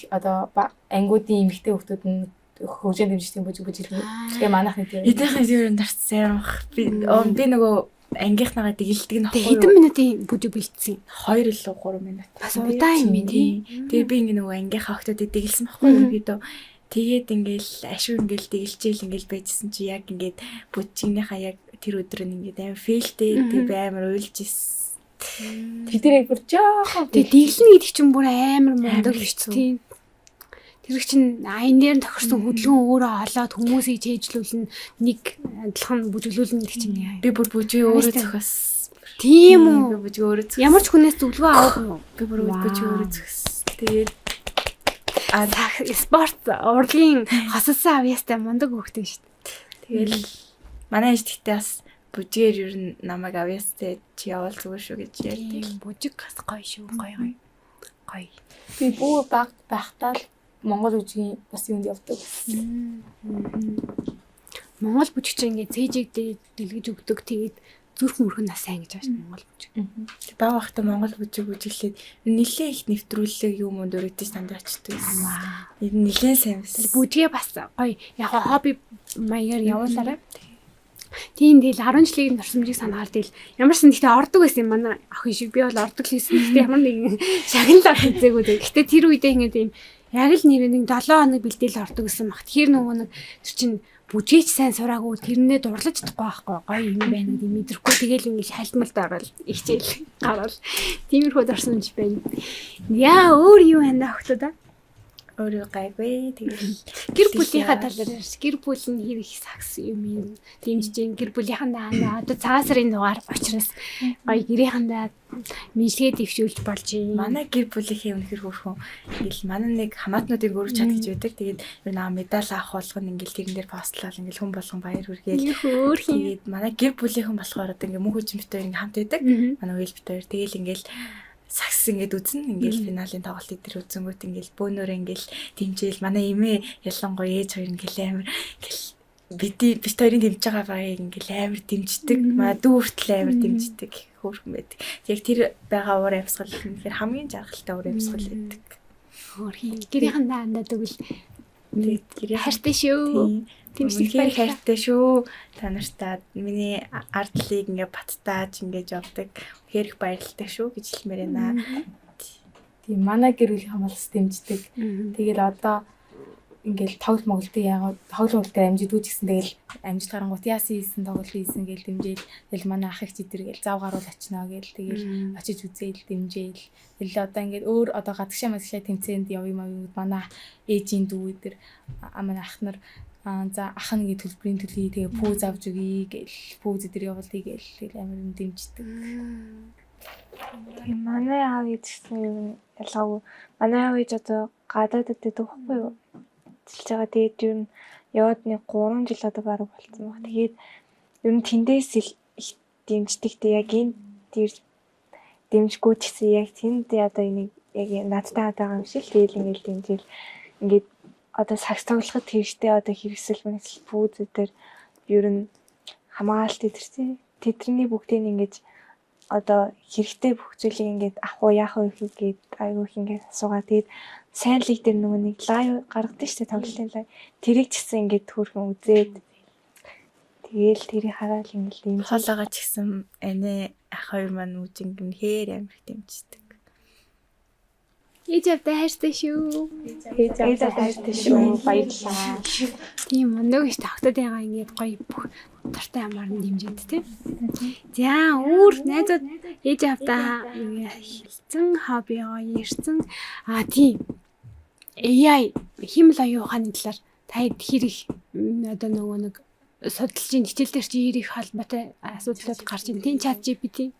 одоо ангиудын эмэгтэй хүмүүс нь хөгжин дэмжигчдийн бүжиг бүжиглэнэ. Тэгээ манайх нэг тийм эднийхээ зөвөр дарцсан явах. Би нөгөө ангийнхнагаа дэгэлдэг нь Тэгээ хэдэн минутын бүжиг бэлдсэн? 2 илүү 3 минут. Бас удаан юм тий. Тэгээ би ингээ нөгөө ангийнхаа охтуудыг дэгэлсэн байхгүй юу видео. Тэгээд ингээл ашгүй ингээл дэгэлжээл ингээл байжсэн чи яг ингээд бүжигнийхаа яг тэр өдөр нь ингээд амар фейлтэй тэг амар уйлж ирсэн. тэдэрийг бүр жоохон Тэгээ дэглэнэ гэдэг чинь бүр амар мундаг биш тий. Тэр чинь айн дээр нь тохирсон хөдөлгөөн өөрөө олоод хүмүүсийг чэйжлүүлнэ нэг адилхан бүжиглүүлнэ гэдэг чинь яа. Би бүр бүжиг өөрөө зохиос. Тийм үү? Би бүжиг өөрөө зохиос. Ямар ч хүнээс зөвлөгөө аваагүй юу? Би бүр бүжиг өөрөө зохиос. Тэгээд спорт урлагийн хосолсон авьяастай мундаг хөхтэй шүү дээ. тэгэл манай ээж тэгтээ бас бүжгээр ер нь намайг авьяастай чи явал зүгээр шүү гэж ярьдаг. Бүжиг бас гоё шүү. Гоё. би бүр баг байхдаа л Монгол бүжгийн бас юунд явдаг. Монгол бүжиг чинь ингээд цээжийг дэлгэж өгдөг. Тэгээд зүрх мөрхөн нас сайн гэж байна Монгол бүжиг. Бага бахта Монгол бүжиг бүжиглээд нэлээ их нэвтрүүлэг юм өргөдөж танд очдөг. Энэ нэлээ сайн байсан. Бүжгээ бас гоё. Яг хобби маягаар явуулаарай. Тийм тэгэл 10 жилийн туршимжийг санахаар тэгэл ямар ч нэгтэй ордог байсан юм манай охин шиг би бол ордог л байсан. Гэтэ ямар нэгэн шагналаа хийзээгүй. Гэтэ тэр үедээ ингээд юм яг л нэр нэг 7 хоног бэлдээл ордог гэсэн багт. Тэр нөгөө нэг тэр чинь бүжгийч сайн сураагүй тэрнээ дурлаж чадахгүй байхгүй гоё юм байна гэдэг мэдрэхгүй тэгэл ингээд шалмалд ороод ихчээл гараад тиймэрхүү дурсамж байна. Яа өөр юу байна охтоо да? өөрөө гайгүй. Тэгэл Гэр бүлийнхаа талаар ярьж, гэр бүл нь хэрэг сакс юм юм дэмжиж гин гэр бүлийнхаа одоо цагаан сарын дугаар учраас гоё гэрээхэндээ мэдлэгээ дэвшүүлж болж юм. Манай гэр бүлийнхээ үнэхэр хөрхөн ингээл манай нэг хамаатнуудын гөрөв чат гэж байдаг. Тэгээд ер нь медаль авах болгоно ингээл тэрэн дээр постлал ингээл хүн болгон баяр хүргээл. Тэгээд манай гэр бүлийнхэн болохоор одоо ингээл мөнх хүчмтэй ингээл хамт байдаг. Манай үйл бит хоёр тэгэл ингээл сакс ингээд үзнэ ингээл финалийн тоглолт дээр үзэнгүүт ингээл бөөнөр ингээл дэмжээл манай эмээ ялангуяа ээж хоёр ингээл амар ингээл бид хоёрын дэмжиж байгаа баяа ингээл амар дэмждэг. Маа дүү хүртэл амар дэмждэг хөөрхөн байдаг. Яг тэр байгаа уур амьсгал гэхээр хамгийн жаргалтай уур амьсгал байдаг. Хөөрхөн гэрийнхэн даандаа тэгвэл Тэгээд гэрээ хайртай шүү. Тэмцэх хайртай шүү. Та нартай миний ардлыг ингээ баттааж ингэж явдаг. Хэрэг баярлалтай шүү гэж хэлмээр байна. Тийм манай гэр бүлийн хамгаалс дэмждэг. Тэгэл одоо ингээл тоглолт яагаад тоглолт дээр амжилт үүсгэсэн тэгэл амжилт гарангуут яасан хийсэн тоглолт хийсэн гэл дэмжээл тэгэл манай ах их зэдэр гэл зав гаруул очноо гэл тэгэл очиж үзээл дэмжээл тэгэл одоо ингээд өөр одоо гадагшаа масгшаа тэмцээнд явъя манай ээжийн дүү өдр манай ах нар за ах нь ингээд төлбөрийн төлөе тэгээ пүүз авч өгье гэл пүүз өдр явуулъя гэл тэгэл амар юм дэмждэг. Тийм манай аав ээжсэн юм ялгаагүй. Манай аав ээж одоо гадаад өгдөг байхгүй юу? Тэлж байгаа. Тэгээд ер нь яваад нэг 3 жил одоо бараг болсон баг. Тэгээд ер нь тэндээс их дэмждэгтэй яг энэ тэр дэмжгүй ч гэсэн яг тэнд одоо энийг яг надтай байгаа юм шиг тэгэл ингээл дэмжээл ингээд одоо сакс тоглоход хэрэгтэй одоо хэрэгсэл мэнэсэл пүүзүүдээр ер нь хамгаалт идэрсэн. Тэдний бүгдийг ингээд одоо хэрэгтэй бүх зүйлийг ингээд ах уу яах вэ гэгээд айгүй их ингээд асуугаа. Тэгээд сайн лиг дээр нөгөө нэг лайв гаргадаг шүү дээ тоглолтын лайв. Тэрийг ч гэсэн ингээд төрхөн үзээд тэгээл тэрийг хараад ингээд дэмжиж. Хоолойгоо ч гэсэн анаа ах хоёр маань үжинг нь хээр амир дэмждэг. Ээж автай хайртай шүү. Ээж автай хайртай шүү. Баярлалаа. Тийм өнөөгч тавтаад байгаа ингээд гоё бүх дуртай амаар нь дэмжиж тийм. За өөр найзууд ээж автаа хэлсэн хоббигоо ярьсан. Тийм. AI химэл оюун ухааны талаар та хэрэг одоо нөгөө нэг судалж ин хичээл дээр чи хэрэг холбоотой асуудлууд гарч ин тийм чат GPT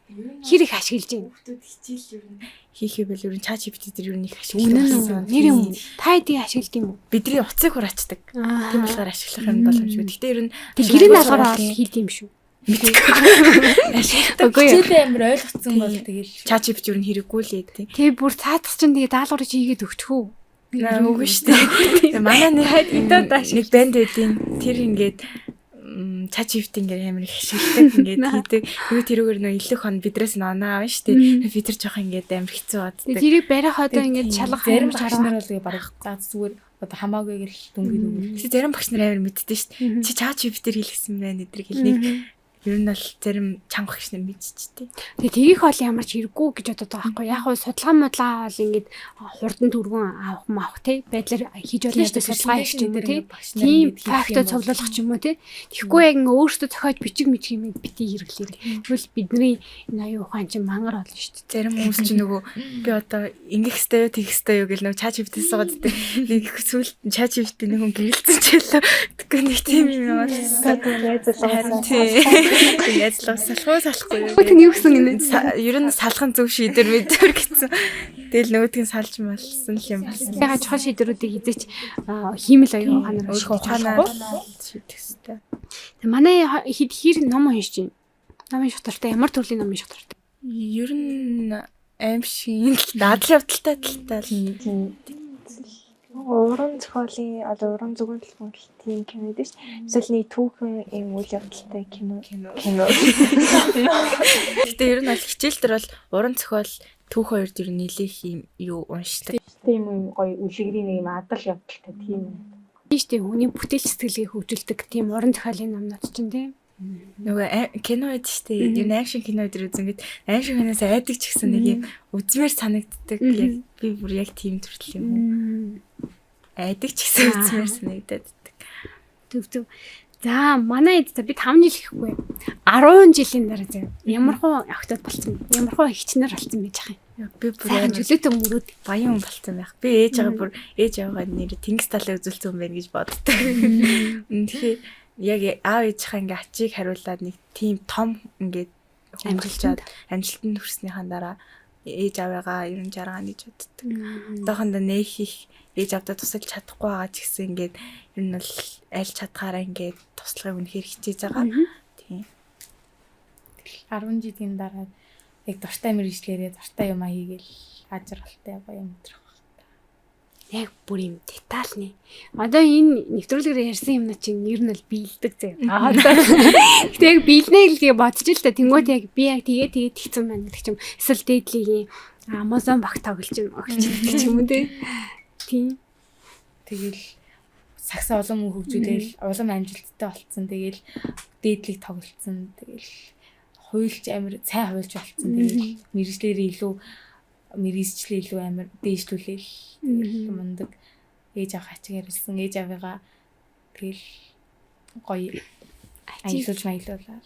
хэрэг ашиглаж байна. Хүүхдүүд хичээл ер нь хийхээ бэл ер нь чат GPT дээр ер нь их ашигласан. Нэр юм. Та эдийг ашигладаг юм уу? Бидний утсыг хураачдаг. Тийм болохоор ашиглах юм боломжгүй. Гэтэ ер нь гэрийн даалгавар хийх юм шүү. ашигладаг. Хичээлээ амар ойлгоцсон бол тэгэл чат GPT ер нь хэрэггүй л ээ. Тэгээ бүр цаадах чинь тэгээ даалгаврыг хийгээд өгчихөө. Үгүй шүү дээ. Манай нэг банд байдیں۔ Тэр ингээд чат GPT ингээд амар их ашигладаг ингээд хийдэг. Юу тэрүүгээр нөө илүү хон бидрээс ноноо авна шүү дээ. Би тэр жоох ингээд амар хэцүү боддог. Тэрийг барих одоо ингээд шалгах зарим багш нар бол барах зүгээр одоо хамаагүй гэр дүнгийн үг. Чи зарим багш нар амар мэддэж шүү дээ. Чи чат GPT-ээр хэлсэн байна эдрийг хэлнийг. Ер нь бол зарим чанга багш нар мэдчихтэй. Тэгээ тгийх бол ямар ч хэрэггүй гэж бодод байгаа байхгүй. Яг нь судалгаа модлаа бол ингээд хурдан түргэн авах тий байдлаар хийж болно шүү дээ судалгаа хийж байгаа тий. Тийм фактоо цуглуулах ч юм уу тий. Тэгэхгүй яг ингээ өөртөө зохиож бичиг юм бити хэрэглээр. Тэгвэл бидний энэ аюу ухаан чинь мангар болно шүү дээ. Зарим хүмүүс чинь нөгөө би одоо ингэх хэвээр юу тэгэх хэвээр юу гэл нөгөө чат GPT суугаад дээ. Нэг сүүл чат GPT нэг хүн гэрэлцэн ч ялаа. Тэгэхгүй нэг тийм юм байна. Яаж салахгүй. Тэгвэл юу гэсэн юм? Ер нь салхан зөв шийдвэр мэдвэр гэсэн. Тэгэл нөгөөдгийг салж малсан юм болсон. Ягаад чухал шийдвэрүүдийг хизээч хиймэл аюу ухаанаар ухаанаар шийдэх хэрэгтэй. Тэг манай хэр ном уншиж байна. Номын шудартай ямар төрлийн номын шудартай? Ер нь аимшиг дадлын явдалтай талтай. Уран зохиолын одоо уран зохиолын тийм кино дээ шүү. Эсвэл нэг түүхэн юм үйл явдалтай кино. Гэтэ ер нь бол хичээл дээр бол уран зохиол түүх хоёрд ер нь нэлээх юм юу уншдаг. Тийм юм гоё үлгэрийн нэг юм адал явдалтай тийм. Тийштэй хүний бүтээл сэтгэлгээ хөгжүүлдэг тийм уран зохиолын номнууд ч тийм. Нөгөө кино эд штэ ер нь аимшиг кино дээр үзэнгээд аимшиг киноос айдаг ч гэсэн нэг юм үзмээр санагддаг. Яг би бүр яг тийм төрөл юм уу. Айдаг ч гэсэн үзмээр санагдаад. Төв. За манай эд бид 5 жил гэхгүй 10 жилийн дараа зав. Ямар хуу охтод болсон. Ямар хуу хичнэр болсон байж ах юм. Би бүр Сайн чөлөөтэй мөрөөд. баян хүн болсон байх. Би ээж аваа бүр ээж аваагаа нэр тэнгис талаа үзүүлсэн юм байна гэж боддог. Тэгэхээр яг аав ээжийнхаа ингээ ачийг хариулаад нэг тийм том ингээд амжилтад амжилтанд хүрснийхаа дараа ээж аваагаа 90-60 гэж боддог. Одоохондоо нэг их ээж авдаа тусалж чадахгүй байгаа ч гэсэн ингээд ер нь бол аль чадхаараа ингээд туслахыг үнэхээр хичээж байгаа. Тийм. 10 жилийн дараа яг дуртай мэргэжлэрээ дуртай юм а хийгээл ажралтай гоё юм өдрөх. Яг бүр юм детальны. Одоо энэ нэвтрүүлгээр ярьсан юм чинь ер нь л биелдэг зэ. Гэтэ яг биелнэ гэлгээ бодож л та тэнгуут яг би яг тэгээд хийцэн байна гэдэг чим. Эсвэл дээдлигийн Amazon багт тоглож өгч юм үү те. Тийм. Тэгэл сагсаа улам хөгжүүлэл улам амжилттай болцсон. Тэгэл дээдлийг тоглолцсон. Тэгэл хуйлч амир сайн хуйлч болцсон. Тэгэл мэргэжлэрээ мэргэжлээ илүү амир дээшлүүлээл. Тэгэл мундаг ээж авах ачаар ирсэн. Ээж аваагаа тэгэл гоё аялуулж маялуулаа.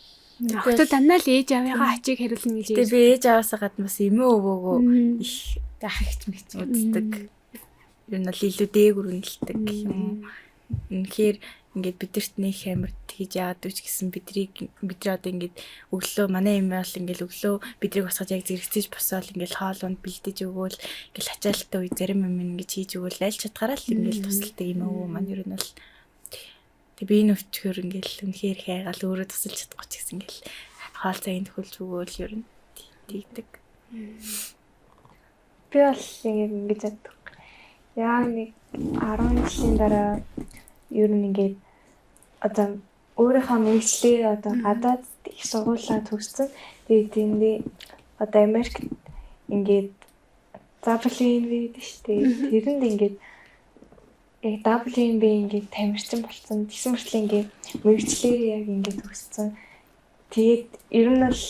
Охтод анаа л ээж аваагаа ачийг хариулна гэж. Тэгээ би ээж аваасаа гадна бас эмээ өвөөгөө их Ахигч мэгч үздэг. Ер нь л илүү дээгүр үнэлдэг юм. Үнэхээр ингээд бидэрт нэг амар тэгж яадаг ч гэсэн бидний одоо ингээд өглөө манай эмээ бол ингээд өглөө бидрийг босгож яг зэрэгцээж босоод ингээд хоолунд бэлдэж өгөөл ингээд ачаалттай үе зарим юм ингээд хийж өгөөл аль чадгаараа л ингээд тусалдаг юм өвөө маань ер нь бол тэг би энэ өвчгөр ингээд үнэхээр хайгаал өөрөө тусалж чадахгүй ч гэсэн ингээд хоол цагийн төхөлж өгөөл ер нь тэгдэг. Би бол ингэж боддог. Яг нэг 10 жилийн дараа ер нь ингээд одоо өөрийнхөө мэргэжлээ одоо гадаад их сургуулаа төгссөн. Тэгээд тэндээ одоо Америкт ингээд WNB гэдэг шүү дээ. Тэрэнд ингээд яг WNB ингээд тамирчин болсон. Тэгсэн мөртлөө ингээд мэргэжлээ яг ингээд төгссөн. Тэгээд ер нь бол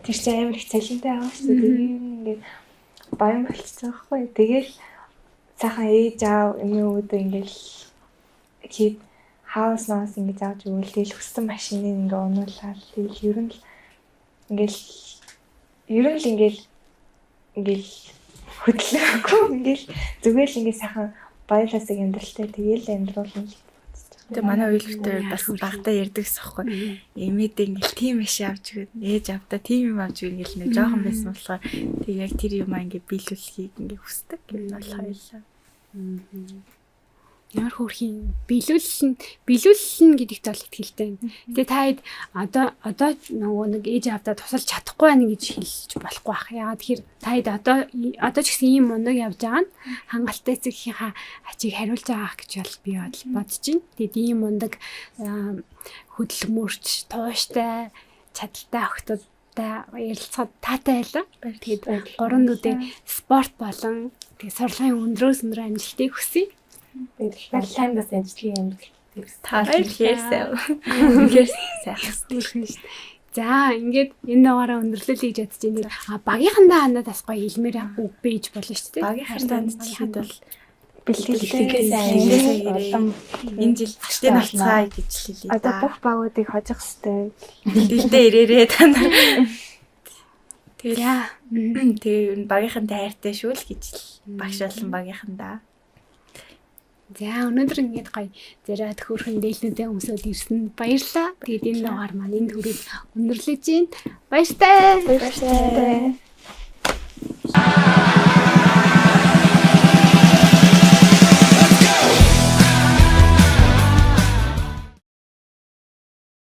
тэр чинь амар их цалинтай байгаа шүү дээ. Тэгээд ингээд баян болчихсон байхгүй. Тэгэл сайхан ээж аав эмээ өвдөө ингээл хийд хаус нас ингэж авч өгөөл тэгэл өссөн машиныг ингээ унуулаад тэгэл ер нь ингээл хөдлөөгүй ингээл зүгээр л ингээ сайхан баялаасыг амьдралтай тэгэл амьдруулна л. Тэгээ манай үйлдвэртэй бас багтаа ярьдагс аахгүй. Эмээдээ ингээл тийм биш авч өгöd ээж авдаа тийм юм авч өгöd ингээл нэг жоохон байсан болохоор тэг яг тэр юм аа ингээ биелүүлэхийг ингээ хүсдэг юм бол хоёлаа. Ямар хөөрхийн биелүүлэн гэдэгт бол итгэлтэй. Тэгээ та хэд одоо нөгөө нэг ээж авдаа тусалж чадахгүй байна гэж хэлж болохгүй бах. Яагаад тэгэхээр та хэд одоо ч гэсэн ийм мундаг явж байгаа нь хангалттай эцэгийнхаа ачийг хариулж байгаа гэж бол би бодож байна. Тэгээд ийм мундаг хөдөлмөрч, тууштай, чадaltaй охтодтой ярилцахад таатай байлаа. Тэгээд гурван нүдээ спорт болон тэгээд сурлагын өндрөөс өндөр амжилтыг хүсье. Баландас ажлын амьдрал Таалхихээр үнэхээр сайхан шүү дээ. За ингээд энэ дугаараа өндөрлөлөө гэж бодож байна. Багийнхандаа ханаа бас гоё илмээр үг бийж болно шүү дээ. багийнхандаа хэд бол бэлтгэлтэй энэ жил гэртээ навцгаая гэж хэлээ. одоо бүх багуудыг хожих хэвээр Бэлдээ ирээрээ та нар. Тэгээ Тэгээ багийнхантай хайртай шүү л гэж багш болсон багийнхандаа. за өнөөдөр ингээд гоё зэрэг хөөрхөн дээлнүүдээ өмсөд ирсэн баярлалаа. Тэгээд энэ дугаар маань энд хүрээд өндөрлөж байна. Баяртай. баяртай.